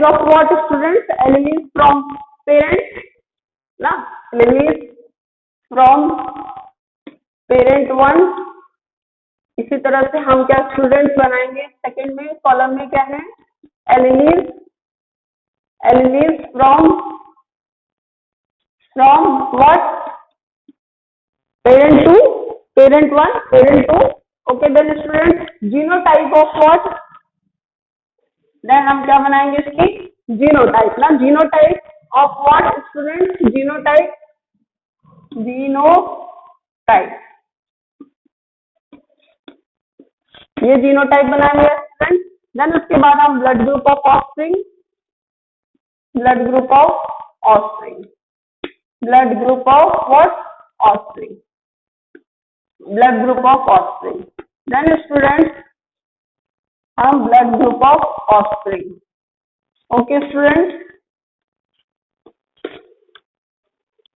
of what student, alleles from parent ना, एलेलीज फ्रॉम पेरेंट वन। इसी तरह से हम क्या स्टूडेंट्स बनाएंगे, सेकंड में कॉलम में क्या है, alleles from what, parent two, parent one, parent two. Okay then student genotype of what, then हम क्या बनाएंगे इसकी, जीनोटाइप ना, genotype of what student, genotype ये जीनोटाइप बनाएंगे स्टूडेंट। देन उसके बाद हम blood group of offspring, blood group of offspring, blood group of what, offspring, blood group of offspring. Then student हम blood group of offspring. Okay student,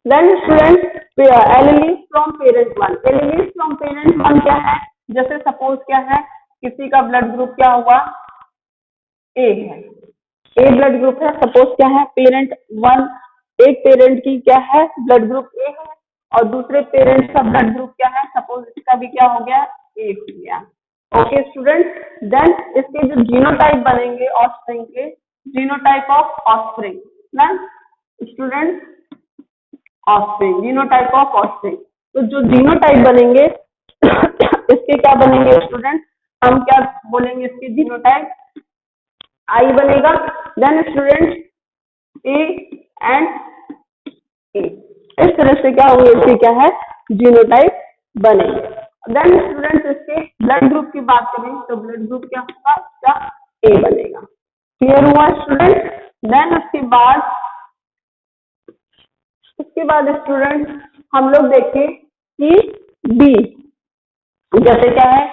then student alleles from parent one. एलेलीज from parent one क्या है, जैसे suppose क्या है, किसी का blood group क्या हुआ, ए है, ए ब्लड ग्रुप है। सपोज क्या है, पेरेंट वन, एक पेरेंट की क्या है ब्लड ग्रुप ए है, और दूसरे पेरेंट का ब्लड ग्रुप क्या है, सपोज इसका भी क्या हो गया, ए हो गया। ओके स्टूडेंट, देन इसके जो जीनोटाइप बनेंगे ऑफस्प्रिंग के, जीनोटाइप ऑफ ऑफस्प्रिंग ना student, offspring, genotype of offspring. तो जो जीनोटाइप बनेंगे इसके क्या बनेंगे स्टूडेंट, हम क्या बोलेंगे इसके जीनोटाइप, आई बनेगा। देन स्टूडेंट ए एंड ए, इस तरह से क्या होंगे, इसके क्या है जीनोटाइप बनेंगे। देन स्टूडेंट्स इसके ब्लड ग्रुप की बात करें तो ब्लड ग्रुप क्या होगा, इसका ए बनेगा। क्लियर हुआ स्टूडेंट। देन उसके बाद स्टूडेंट हम लोग देखें कि बी, जैसे क्या है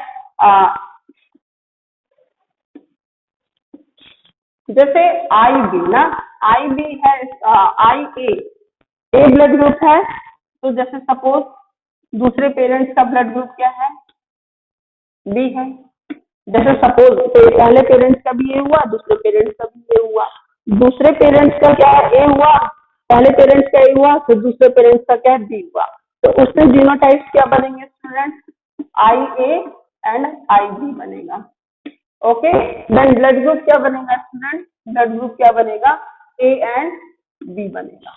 जैसे आई बी ना, आई बी है, आई ए ब्लड ग्रुप है। तो जैसे सपोज दूसरे पेरेंट्स का ब्लड ग्रुप क्या है, बी है। जैसे सपोज पहले पेरेंट्स का भी ए हुआ, दूसरे पेरेंट्स का भी ए हुआ, दूसरे पेरेंट्स का क्या ए हुआ, पहले पेरेंट्स का ए हुआ, फिर दूसरे पेरेंट्स का क्या बी हुआ। तो उसमें जीनोटाइप्स क्या बनेंगे student, I A and I B बनेगा। ओके, देन ब्लड ग्रुप क्या बनेगा स्टूडेंट, ब्लड ग्रुप क्या बनेगा, ए एंड बी बनेगा।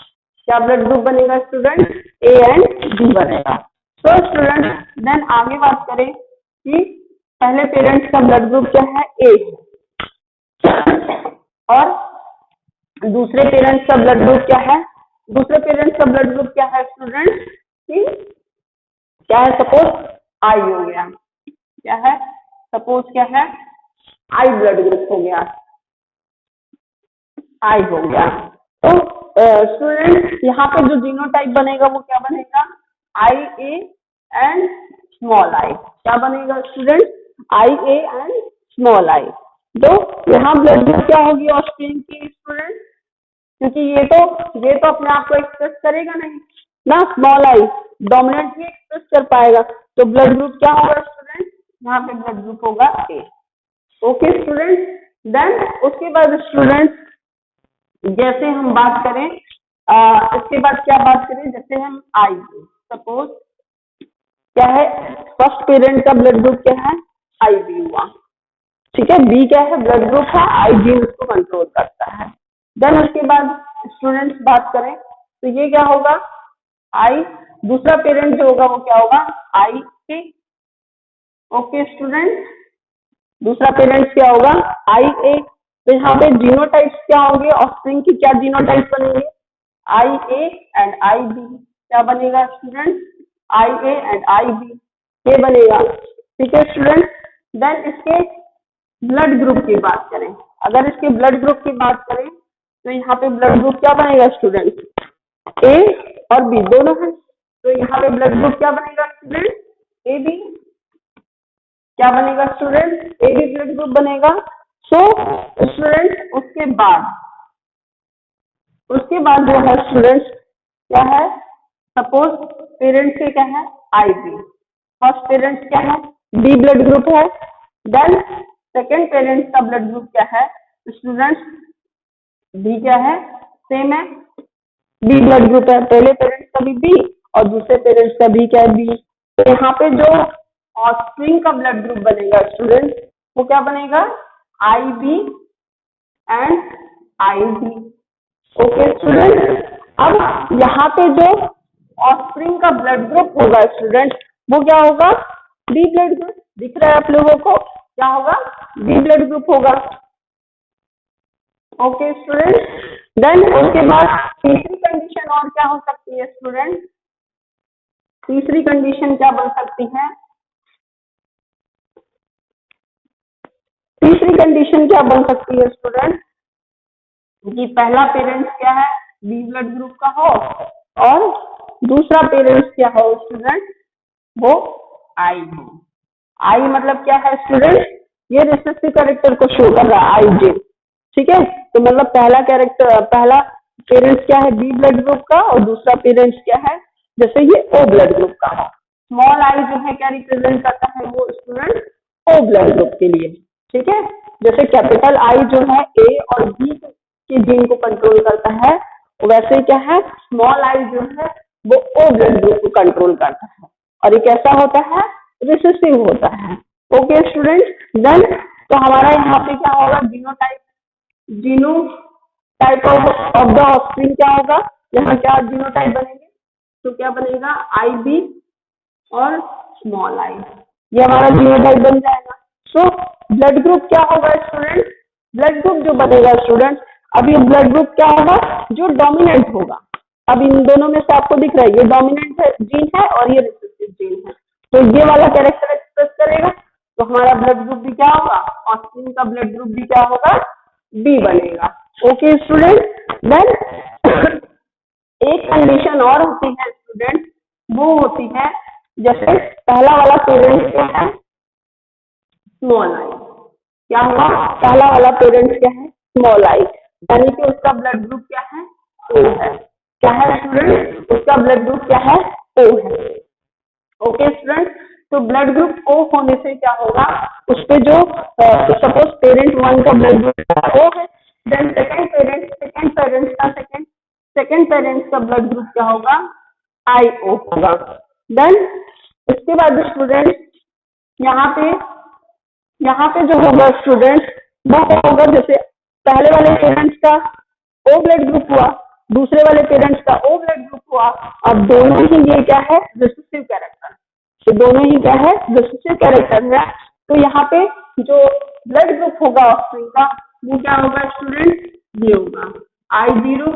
क्या ब्लड ग्रुप बनेगा स्टूडेंट, ए एंड बी बनेगा। तो स्टूडेंट देन आगे बात करें कि पहले पेरेंट्स का ब्लड ग्रुप क्या है, ए, और दूसरे पेरेंट्स का ब्लड ग्रुप क्या है, दूसरे पेरेंट्स का ब्लड ग्रुप क्या है स्टूडेंट, क्या है, सपोज आई हो गया, क्या है, सपोज क्या है, आई ब्लड ग्रुप हो गया। आई हो गया। तो स्टूडेंट यहाँ पे जो जीनोटाइप बनेगा वो क्या बनेगा, आई ए एंड स्मॉल आई। क्या बनेगा student, I A and small आई। तो यहाँ ब्लड ग्रुप क्या होगी ऑस्ट्रिन की स्टूडेंट, क्योंकि ये तो अपने आप को एक्सप्रेस करेगा नहीं ना, small I dominant he express कर पाएगा। तो ब्लड ग्रुप क्या होगा स्टूडेंट, यहाँ पे ब्लड ग्रुप होगा ए। ओके स्टूडेंट, देन उसके बाद स्टूडेंट जैसे हम बात करें इसके बाद क्या बात करें, जैसे हम आई सपोज क्या है, फर्स्ट पेरेंट का ब्लड ग्रुप क्या है, आई बी हुआ, ठीक है, बी क्या है ब्लड ग्रुप है, आई बी उसको कंट्रोल करता है। देन उसके बाद स्टूडेंट्स बात करें तो ये क्या होगा, आई दूसरा पेरेंट जो होगा वो क्या होगा, आई के। ओके स्टूडेंट, दूसरा पेरेंट्स क्या होगा, आई ए। तो यहाँ पे जीनोटाइप्स क्या होंगे, ऑफस्प्रिंग की क्या जीनोटाइप्स बनेंगे, आई ए एंड आई बी। क्या बनेगा student, I A and I B, ये बनेगा, ठीक है स्टूडेंट। देन इसके ब्लड ग्रुप की बात करें, अगर इसके ब्लड ग्रुप की बात करें तो यहाँ पे ब्लड ग्रुप क्या बनेगा स्टूडेंट, ए और बी दोनों है। तो यहाँ पे ब्लड ग्रुप क्या बनेगा स्टूडेंट, ए बी। क्या बनेगा student, A B blood group बनेगा। सो स्टूडेंट उसके बाद जो है स्टूडेंट क्या है, सपोज पेरेंट्स के क्या है, आई बी, फर्स्ट पेरेंट्स क्या है, बी ब्लड ग्रुप है। देन सेकेंड पेरेंट्स का ब्लड ग्रुप क्या है स्टूडेंट्स, बी क्या है, सेम है, बी ब्लड ग्रुप है, पहले पेरेंट्स का भी बी और दूसरे पेरेंट्स का भी क्या है, बी। तो यहाँ पे जो ऑफस्प्रिंग का ब्लड ग्रुप बनेगा स्टूडेंट वो क्या बनेगा, I B and I B. Okay student, अब यहाँ पे जो ऑफस्प्रिंग का ब्लड ग्रुप होगा स्टूडेंट वो क्या होगा, बी ब्लड ग्रुप। दिख रहा है आप लोगों को, क्या होगा, बी ब्लड ग्रुप होगा। ओके स्टूडेंट, देन उसके बाद तीसरी कंडीशन और क्या हो सकती है स्टूडेंट, तीसरी कंडीशन क्या बन सकती है, तीसरी कंडीशन क्या बन सकती है स्टूडेंट, कि पहला पेरेंट्स क्या है, बी ब्लड ग्रुप का हो और दूसरा पेरेंट्स क्या हो स्टूडेंट, वो आई हो। आई मतलब क्या है स्टूडेंट, ये रिसेसिव कैरेक्टर को शो कर रहा है, आई जे, ठीक है। तो मतलब पहला कैरेक्टर, पहला पेरेंट्स क्या है, बी ब्लड ग्रुप का और दूसरा पेरेंट्स क्या है, जैसे ये ओ ब्लड ग्रुप का है। स्मॉल आई जो है क्या रिप्रेजेंट करता है, वो स्टूडेंट ओ ब्लड ग्रुप के लिए, ठीक है। जैसे कैपिटल आई जो है ए और बी के जीन को कंट्रोल करता है, वैसे क्या है स्मॉल आई जो है वो ओ ब्लड ग्रुप को कंट्रोल करता है और ये कैसा होता है, रिसेसिव होता है। ओके स्टूडेंट, देन तो हमारा यहाँ पे क्या होगा, जीनोटाइप ऑफ द ऑफस्प्रिंग क्या होगा, यहाँ क्या जीनोटाइप बनेंगे, तो क्या बनेगा, आई बी और स्मॉल आई, ये हमारा जीनोटाइप बन जाएगा। सो ब्लड ग्रुप क्या होगा स्टूडेंट, ब्लड ग्रुप जो बनेगा स्टूडेंट, अब ये ब्लड ग्रुप क्या होगा, जो डोमिनेंट होगा। अब इन दोनों में से आपको दिख रहा है ये डोमिनेंट है जीन है और ये रिसेसिव जीन है, तो ये वाला कैरेक्टर एक्सप्रेस करेगा। तो हमारा ब्लड ग्रुप भी क्या होगा, ऑस्टिन का ब्लड ग्रुप भी क्या होगा, बी बनेगा। ओके स्टूडेंट, देन एक कंडीशन और होती है स्टूडेंट, वो होती है जैसे पहला वाला पेरेंट क्या है, स्मॉल आई, क्या हुआ, पहला वाला पेरेंट क्या है, स्मॉल आई, यानी कि उसका ब्लड ग्रुप क्या है, ओ है। क्या है स्टूडेंट, उसका ब्लड ग्रुप क्या है, ओ है। ओके स्टूडेंट, तो ब्लड ग्रुप ओ होने से क्या होगा, उस पे जो सपोज पेरेंट वन का ब्लड ग्रुप ओ है, देन सेकंड पेरेंट्स का ब्लड ग्रुप क्या होगा, आई ओ होगा। देन इसके बाद स्टूडेंट यहाँ पे जो होगा स्टूडेंट वो होगा, जैसे पहले वाले पेरेंट्स का ओ ब्लड ग्रुप हुआ, दूसरे वाले पेरेंट्स का ओ ब्लड ग्रुप हुआ, अब दोनों ही ये क्या है, रिसेसिव कैरेक्टर, तो दोनों ही क्या है, रिसेसिव कैरेक्टर है। तो यहाँ पे जो ब्लड ग्रुप होगा ऑफस्प्रिंग का वो क्या होगा स्टूडेंट, ये होगा I0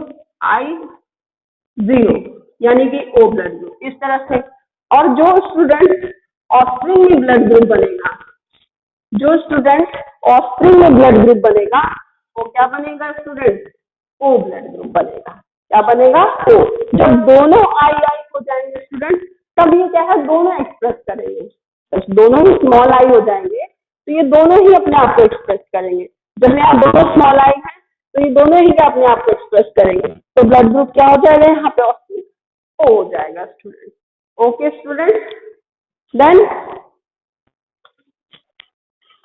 I0, यानी कि ओ ब्लड ग्रुप, इस तरह से। और जो स्टूडेंट ऑफस्प्रिंग में ब्लड ग्रुप बनेगा, जो स्टूडेंट ऑफस्प्रिंग में ब्लड ग्रुप बनेगा वो क्या बनेगा स्टूडेंट, ओ ब्लड ग्रुप बनेगा। क्या बनेगा? ओ। जब दोनों आई आई हो जाएंगे स्टूडेंट, तब ये क्या है, दोनों एक्सप्रेस करेंगे। जब दोनों ही स्मॉल आई हो जाएंगे तो ये दोनों ही अपने आप को एक्सप्रेस करेंगे। जब यहाँ दोनों स्मॉल आई है तो ये दोनों ही क्या अपने आप को एक्सप्रेस करेंगे, तो ब्लड ग्रुप क्या हो जाएगा यहाँ पे? ओ हो जाएगा student. Okay student, then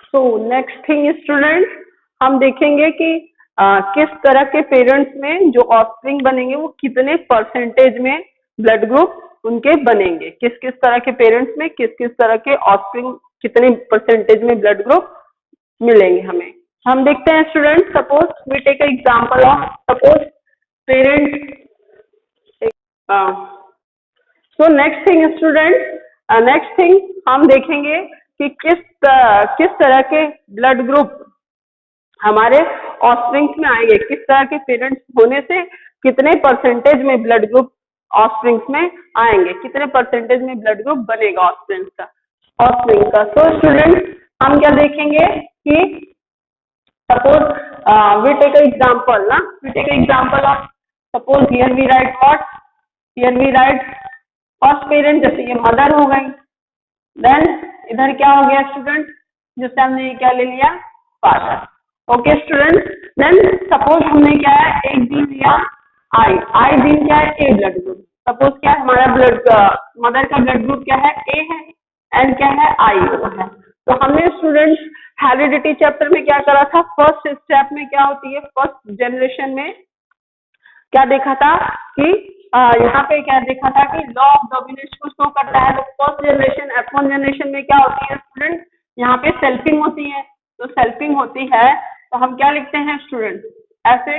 so next thing student, हम देखेंगे कि किस तरह के पेरेंट्स में जो ऑफस्प्रिंग बनेंगे वो कितने परसेंटेज में ब्लड ग्रुप उनके बनेंगे। किस किस तरह के पेरेंट्स में किस किस तरह के ऑफस्प्रिंग कितने परसेंटेज में ब्लड ग्रुप मिलेंगे हमें। हम देखते हैं student, suppose we take example of suppose parent. So next thing student, next thing हम देखेंगे कि किस तरह के ब्लड ग्रुप हमारे ऑफस्प्रिंग्स में आएंगे, किस तरह के पेरेंट्स होने से कितने परसेंटेज में ब्लड ग्रुप ऑफस्प्रिंग्स में आएंगे, कितने परसेंटेज में ब्लड ग्रुप बनेगा ऑफस्प्रिंग का। सो स्टूडेंट, हम क्या देखेंगे कि सपोज वी टेक एग्जांपल ना, we take example of suppose here we write what, here we write first parent, जैसे ये मदर हो गई, देन इधर क्या हो गया स्टूडेंट, जिससे हमने ये क्या ले लिया, father. Okay student, then suppose हमने क्या है, एक जीन लिया आई, आई जीन क्या है, ए ब्लड ग्रुप। सपोज क्या है हमारा ब्लड मदर का ब्लड ग्रुप क्या है, ए है, एंड क्या है, आई ओ है। तो हमने स्टूडेंट्स हेरिडिटी चैप्टर में क्या करा था, फर्स्ट स्टेप में क्या होती है, फर्स्ट जनरेशन में क्या देखा था कि यहाँ पे क्या देखा था कि लॉ ऑफ डोमिनेंस को शो करता है। तो फर्स्ट जनरेशन F1 जनरेशन में क्या होती है स्टूडेंट, यहाँ पे सेल्फिंग होती है। तो सेल्फिंग होती है तो हम क्या लिखते हैं स्टूडेंट, ऐसे,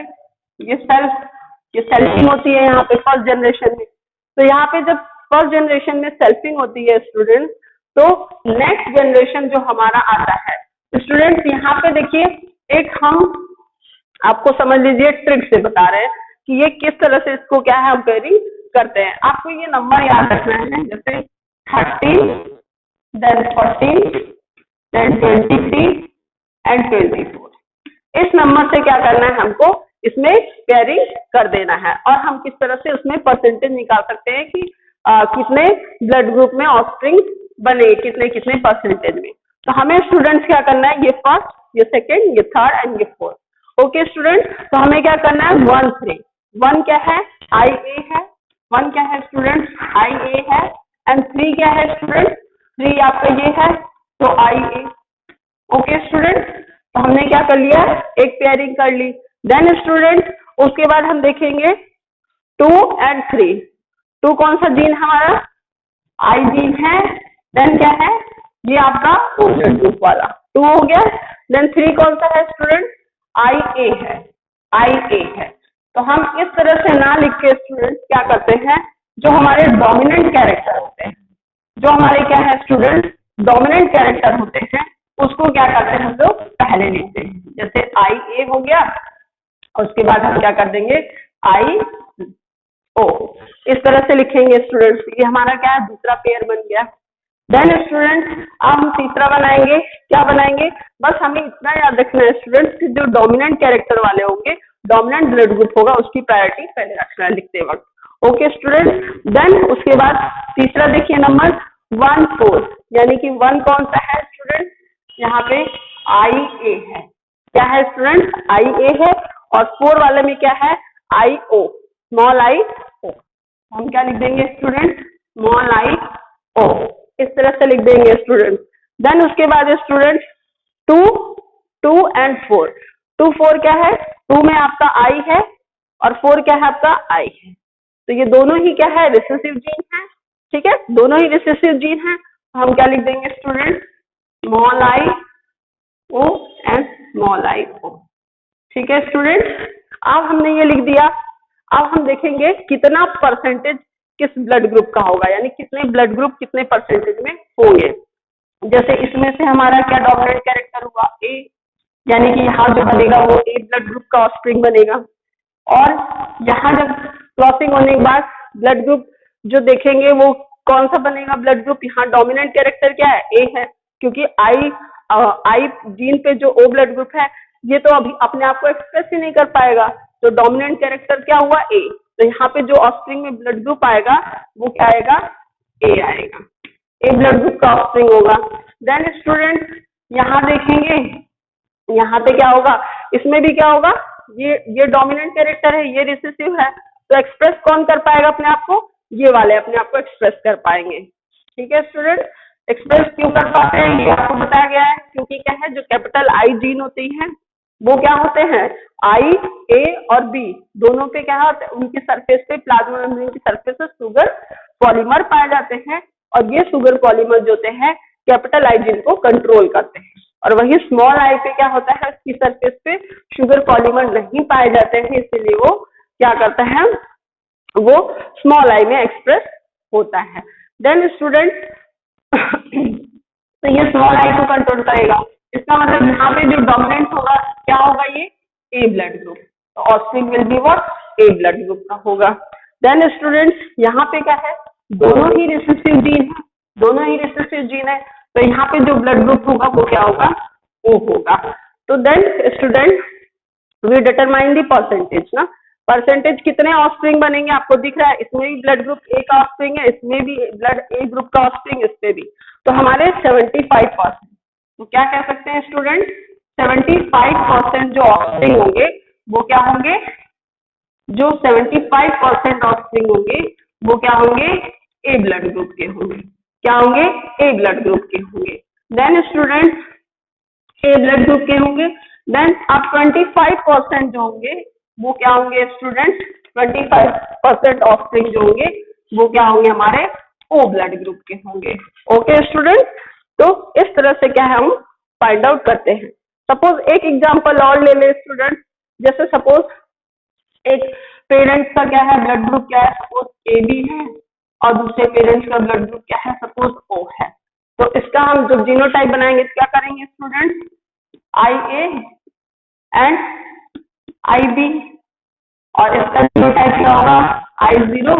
ये सेल्फिंग होती है यहाँ पे फर्स्ट जनरेशन में। तो यहाँ पे जब फर्स्ट जनरेशन में सेल्फिंग होती है स्टूडेंट, तो नेक्स्ट जनरेशन जो हमारा आता है स्टूडेंट, यहाँ पे देखिए एक हम आपको समझ लीजिए ट्रिक से बता रहे हैं कि ये किस तरह से इसको क्या है हम पेयरिंग करते हैं। आपको ये नंबर याद रखना है, जैसे 13, देन 14, देन 23 एंड 24। इस नंबर से क्या करना है हमको, इसमें पेयरिंग कर देना है और हम किस तरह से उसमें परसेंटेज निकाल सकते हैं कि कितने ब्लड ग्रुप में ऑफस्प्रिंग बने, कितने कितने परसेंटेज में। तो हमें स्टूडेंट्स क्या करना है, ये फर्स्ट, ये सेकेंड, ये थर्ड एंड ये फोर्थ। ओके स्टूडेंट, तो हमें क्या करना है, 1 3, 1 क्या है, आई ए है, 1 क्या है स्टूडेंट, आई ए है, एंड 3 क्या है स्टूडेंट, 3 आपका ये है, तो आई ए। ओके स्टूडेंट, तो हमने क्या कर लिया, एक पेयरिंग कर ली। देन स्टूडेंट उसके बाद हम देखेंगे 2 एंड 3। 2 कौन सा जीन हमारा, आई जीन है, देन क्या है, ये आपका ओ ब्लड ग्रुप वाला 2 हो गया। देन 3 कौन सा है स्टूडेंट, आई ए है, आई ए है। तो हम इस तरह से ना लिख के स्टूडेंट क्या करते हैं, जो हमारे डोमिनेंट कैरेक्टर होते हैं, जो हमारे क्या है स्टूडेंट डोमिनेंट कैरेक्टर होते हैं, उसको क्या करते हैं हम लोग पहले लिखते हैं। जैसे आई ए हो गया और उसके बाद हम क्या कर देंगे, आई ओ, इस तरह से लिखेंगे स्टूडेंट्स। ये हमारा क्या है, दूसरा पेयर बन गया। देन स्टूडेंट अब हम तीसरा बनाएंगे, क्या बनाएंगे, बस हमें इतना याद रखना है स्टूडेंट्स कि जो डोमिनेंट कैरेक्टर वाले होंगे, डोमिनेंट ब्लड ग्रुप होगा, उसकी प्रायोरिटी पहले रखना है लिखते वक्त। ओके स्टूडेंट, देन उसके बाद तीसरा देखिए नंबर 1 4, यानी कि 1 कौन सा है स्टूडेंट, यहाँ पे आई ए है, क्या है स्टूडेंट, आई ए है, और 4 वाले में क्या है, आई ओ, स्मॉल आई ओ। हम क्या लिख देंगे स्टूडेंट, स्मॉल आई ओ, इस तरह से लिख देंगे स्टूडेंट। देन उसके बाद स्टूडेंट 2 2 एंड 4। 2 4 क्या है, 2 में आपका आई है और 4 क्या है आपका आई है। तो ये दोनों ही क्या है, रिसेसिव जीन है, ठीक है, दोनों ही रिसेसिव जीन है। तो हम क्या लिख देंगे student, small I O and small I O. ठीक है स्टूडेंट, अब हमने ये लिख दिया। अब हम देखेंगे कितना परसेंटेज किस ब्लड ग्रुप का होगा, यानी कितने ब्लड ग्रुप कितने परसेंटेज में होंगे। जैसे इसमें से हमारा क्या डोमिनेंट कैरेक्टर हुआ, ए, यानी कि यहाँ जो बनेगा वो ए ब्लड ग्रुप का ऑफस्प्रिंग बनेगा। और यहाँ जब क्रॉसिंग होने के बाद ब्लड ग्रुप जो देखेंगे वो कौन सा बनेगा ब्लड ग्रुप, यहाँ डोमिनेंट कैरेक्टर क्या है, ए है, क्योंकि आई जीन पे जो ओ ब्लड ग्रुप है ये तो अभी अपने आप को एक्सप्रेस ही नहीं कर पाएगा, तो डोमिनेंट कैरेक्टर क्या हुआ ए, तो यहाँ पे जो ऑफस्प्रिंग में ब्लड ग्रुप आएगा वो क्या आएगा, ए आएगा, ए ब्लड ग्रुप का ऑफस्प्रिंग होगा। देन स्टूडेंट यहाँ देखेंगे, यहाँ पे क्या होगा, इसमें भी क्या होगा, ये डोमिनेंट कैरेक्टर है, ये रिसेसिव है, तो एक्सप्रेस कौन कर पाएगा अपने आप को, ये वाले अपने आप को एक्सप्रेस कर पाएंगे। ठीक है स्टूडेंट, एक्सप्रेस क्यों कर पाते हैं ये आपको बताया गया है, क्योंकि क्या है, जो कैपिटल आई जीन होती है वो क्या होते हैं, आई, ए और बी दोनों पे क्या होता है, उनकी सरफेस पे, प्लाज्मा मेम्ब्रेन की सरफेस पे शुगर पॉलीमर पाए जाते हैं, और ये शुगर पॉलीमर जो होते हैं कैपिटल आई जीन को कंट्रोल करते हैं, और वही स्मॉल आई पे क्या होता है, उसकी सरफेस पे शुगर पॉलीमर नहीं पाए जाते हैं, इसीलिए वो क्या करता है, वो स्मॉल आई में एक्सप्रेस होता है। देन स्टूडेंट तो ये स्मॉल आई को कंट्रोल करेगा, इसका मतलब यहाँ पे जो डोमिनेंट होगा क्या होगा, ये ए ब्लड ग्रुप, तो offspring will be what, A blood group का होगा। देन स्टूडेंट्स यहाँ पे क्या है, दोनों ही रिसेसिव जीन है, दोनों ही रिसेसिव जीन है, तो यहाँ पे जो ब्लड ग्रुप होगा वो क्या होगा, ओ होगा। तो then student we determine the percentage ना, परसेंटेज कितने ऑफस्प्रिंग बनेंगे, आपको दिख रहा है, इसमें भी ब्लड ग्रुप ए का ऑफस्प्रिंग है, इसमें भी ब्लड ए ग्रुप का ऑफस्प्रिंग, इस पे भी, तो हमारे 75%, तो क्या कह सकते हैं स्टूडेंट, 75% जो ऑफस्प्रिंग होंगे वो क्या होंगे, जो 75% ऑफस्प्रिंग होंगे वो क्या होंगे, ए ब्लड ग्रुप के होंगे, क्या होंगे, ए ब्लड ग्रुप के होंगे। देन स्टूडेंट ए ब्लड ग्रुप के होंगे, देन अब 25% जो होंगे वो क्या होंगे स्टूडेंट, 25% ऑफस्प्रिंग जो होंगे वो क्या होंगे, हमारे ओ ब्लड ग्रुप के होंगे। ओके स्टूडेंट, तो इस तरह से क्या है हम फाइंड आउट करते हैं। सपोज एक एग्जांपल और ले ले स्टूडेंट, जैसे सपोज एक पेरेंट्स का क्या है ब्लड ग्रुप, क्या है, सपोज ए बी है, और दूसरे पेरेंट्स का ब्लड ग्रुप क्या है, सपोज ओ है, तो इसका हम जब जीनोटाइप बनाएंगे तो क्या करेंगे student, I A and I B, और इसका जीनोटाइप क्या होगा, I zero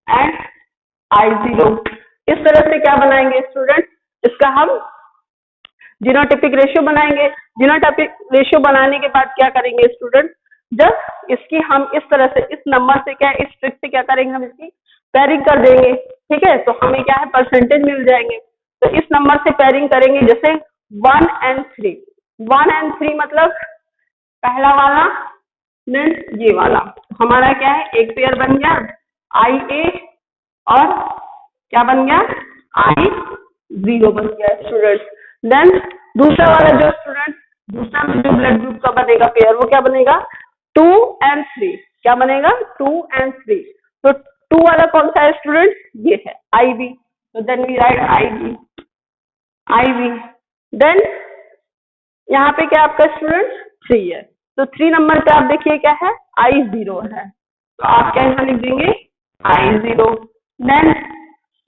and I zero. इस तरह से क्या बनाएंगे स्टूडेंट, इसका हम जीनोटाइपिक रेशियो बनाएंगे। जीनोटाइपिक रेशियो बनाने के बाद क्या करेंगे स्टूडेंट, जब इसकी हम इस तरह से, इस नंबर से क्या, इस ट्रिक से क्या करेंगे, हम इसकी पेयरिंग कर देंगे, ठीक है, तो हमें क्या है परसेंटेज मिल जाएंगे। तो इस नंबर से पेयरिंग करेंगे, जैसे 1 and 3, 1 and 3 मतलब पहला वाला देन ये वाला, हमारा क्या है, एक पेयर बन गया आई ए, और क्या बन गया, आई जीरो बन गया स्टूडेंट। देन दूसरा वाला जो स्टूडेंट, दूसरा में जो ब्लड ग्रुप का बनेगा पेयर, वो क्या बनेगा, 2 and 3, क्या बनेगा, 2 and 3, तो 2 वाला कौन सा है स्टूडेंट, ये है आई बी, तो then we write I B, I B. Then यहाँ पे क्या आपका स्टूडेंट 3 है, तो 3 नंबर पे आप देखिए क्या है, आई जीरो है, तो आप क्या यहाँ लिख देंगे, आई जीरो। देन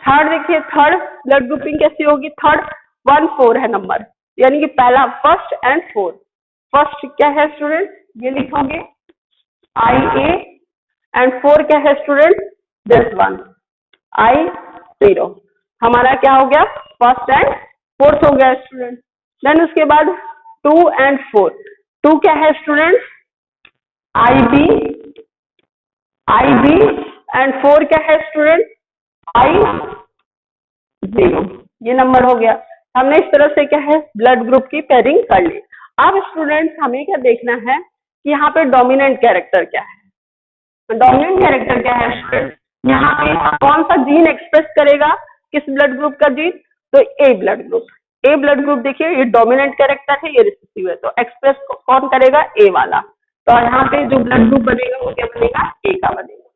थर्ड देखिए, थर्ड ब्लड ग्रुपिंग कैसी होगी, थर्ड 1 4 है नंबर, यानी कि पहला फर्स्ट एंड फोर्थ, फर्स्ट क्या है स्टूडेंट, ये लिखोगे आई ए, एंड 4 क्या है student, this one I zero, हमारा क्या हो गया, फर्स्ट एंड फोर्थ हो गया स्टूडेंट। देन उसके बाद 2 and 4, 2 क्या है student, I B, I B, and 4 क्या है स्टूडेंट, आई जीरो, ये नंबर हो गया। हमने इस तरह से क्या है ब्लड ग्रुप की पेयरिंग कर ली। अब स्टूडेंट्स हमें क्या देखना है कि यहाँ पे डोमिनेंट कैरेक्टर क्या है, डोमिनेंट कैरेक्टर क्या है स्टूडेंट, यहाँ पे कौन सा जीन एक्सप्रेस करेगा, किस ब्लड ग्रुप का जीन, तो ए ब्लड ग्रुप, ए ब्लड ग्रुप देखिए ये डोमिनेंट कैरेक्टर है, ये रिसेसिव है, तो एक्सप्रेस कौन करेगा, ए वाला, तो यहाँ पे जो ब्लड ग्रुप बनेगा वो क्या बनेगा, ए का बनेगा।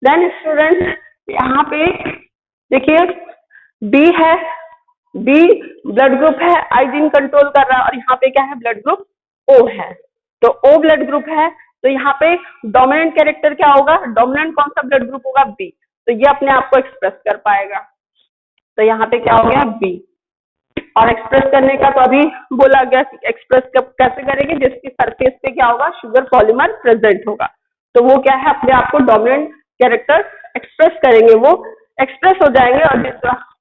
देन स्टूडेंट यहाँ पे देखिए बी है, बी ब्लड ग्रुप है, आई जीन कंट्रोल कर रहा है, और यहाँ पे क्या है ब्लड ग्रुप ओ है, तो ओ ब्लड ग्रुप है, तो यहाँ पे डोमिनेंट कैरेक्टर क्या होगा, डोमिनेंट कौन सा ब्लड ग्रुप होगा, बी, तो ये अपने आप को एक्सप्रेस कर पाएगा, तो यहाँ पे क्या हो गया बी। और एक्सप्रेस करने का तो अभी बोला गया कि एक्सप्रेस कब कैसे करेंगे, जिसकी सरफेस पे क्या होगा, शुगर पॉलीमर प्रेजेंट होगा, तो वो क्या है अपने आप को डोमिनेंट कैरेक्टर एक्सप्रेस करेंगे, वो एक्सप्रेस हो जाएंगे,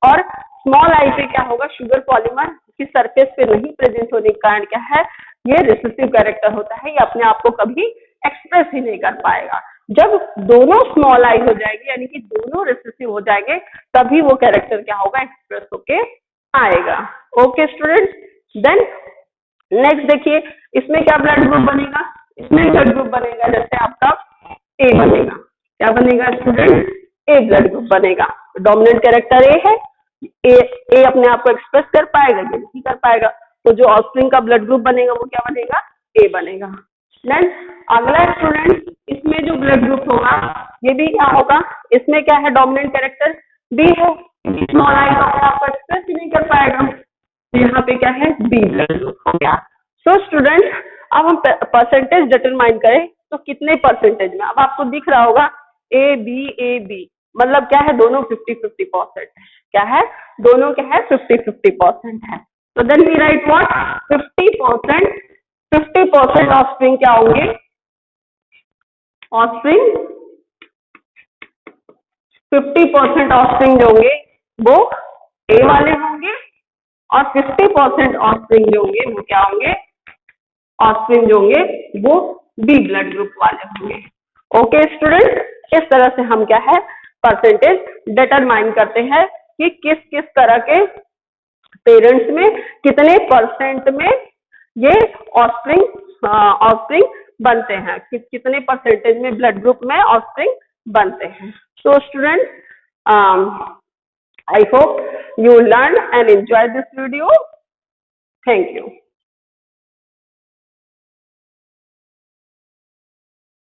और स्मॉल आई पे क्या होगा, शुगर पॉलीमर की सरफेस पे नहीं प्रेजेंट होने के कारण क्या है, ये रिसेसिव कैरेक्टर होता है, ये अपने आप को कभी एक्सप्रेस ही नहीं कर पाएगा। जब दोनों स्मॉल आई हो जाएगी यानी कि दोनों रिसेसिव हो जाएंगे तभी वो कैरेक्टर क्या होगा, एक्सप्रेस होके आएगा। ओके स्टूडेंट, देन नेक्स्ट देखिए इसमें क्या ब्लड ग्रुप बनेगा, इसमें ब्लड ग्रुप बनेगा जैसे आपका ए बनेगा। क्या बनेगा स्टूडेंट, ए ब्लड ग्रुप बनेगा। डोमिनेंट कैरेक्टर ए है, ए अपने आप को एक्सप्रेस कर पाएगा, ये नहीं कर पाएगा, तो जो ऑफस्प्रिंग का ब्लड ग्रुप बनेगा वो क्या बनेगा, ए बनेगा। देन अगला स्टूडेंट इसमें जो ब्लड ग्रुप होगा ये भी क्या होगा, इसमें क्या है, डोमिनेंट कैरेक्टर बी है, स्मॉल आई तो अपने आप को एक्सप्रेस ही नहीं कर पाएगा, तो यहाँ पे क्या है, बी ब्लड ग्रुप हो गया। सो स्टूडेंट अब हम परसेंटेज डिटरमाइन करें तो कितने परसेंटेज में, अब आपको दिख रहा होगा ए बी मतलब क्या है, दोनों 50-50% है। क्या है, दोनों क्या है, 50-50% है। तो then we write what, 50% offspring क्या होंगे, ऑफस्प्रिंग 50% ऑफस्प्रिंग जो होंगे वो ए वाले होंगे और 50% ऑफस्प्रिंग जो होंगे वो क्या होंगे, ऑफस्प्रिंग जो होंगे वो बी ब्लड ग्रुप वाले होंगे। ओके स्टूडेंट, इस तरह से हम क्या है परसेंटेज डिटरमाइन करते हैं कि किस किस तरह के पेरेंट्स में कितने परसेंट में ये ऑफस्प्रिंग बनते हैं, कितने परसेंटेज में ब्लड ग्रुप में ऑफस्प्रिंग बनते हैं। So student I hope you learn and enjoy this video. Thank you.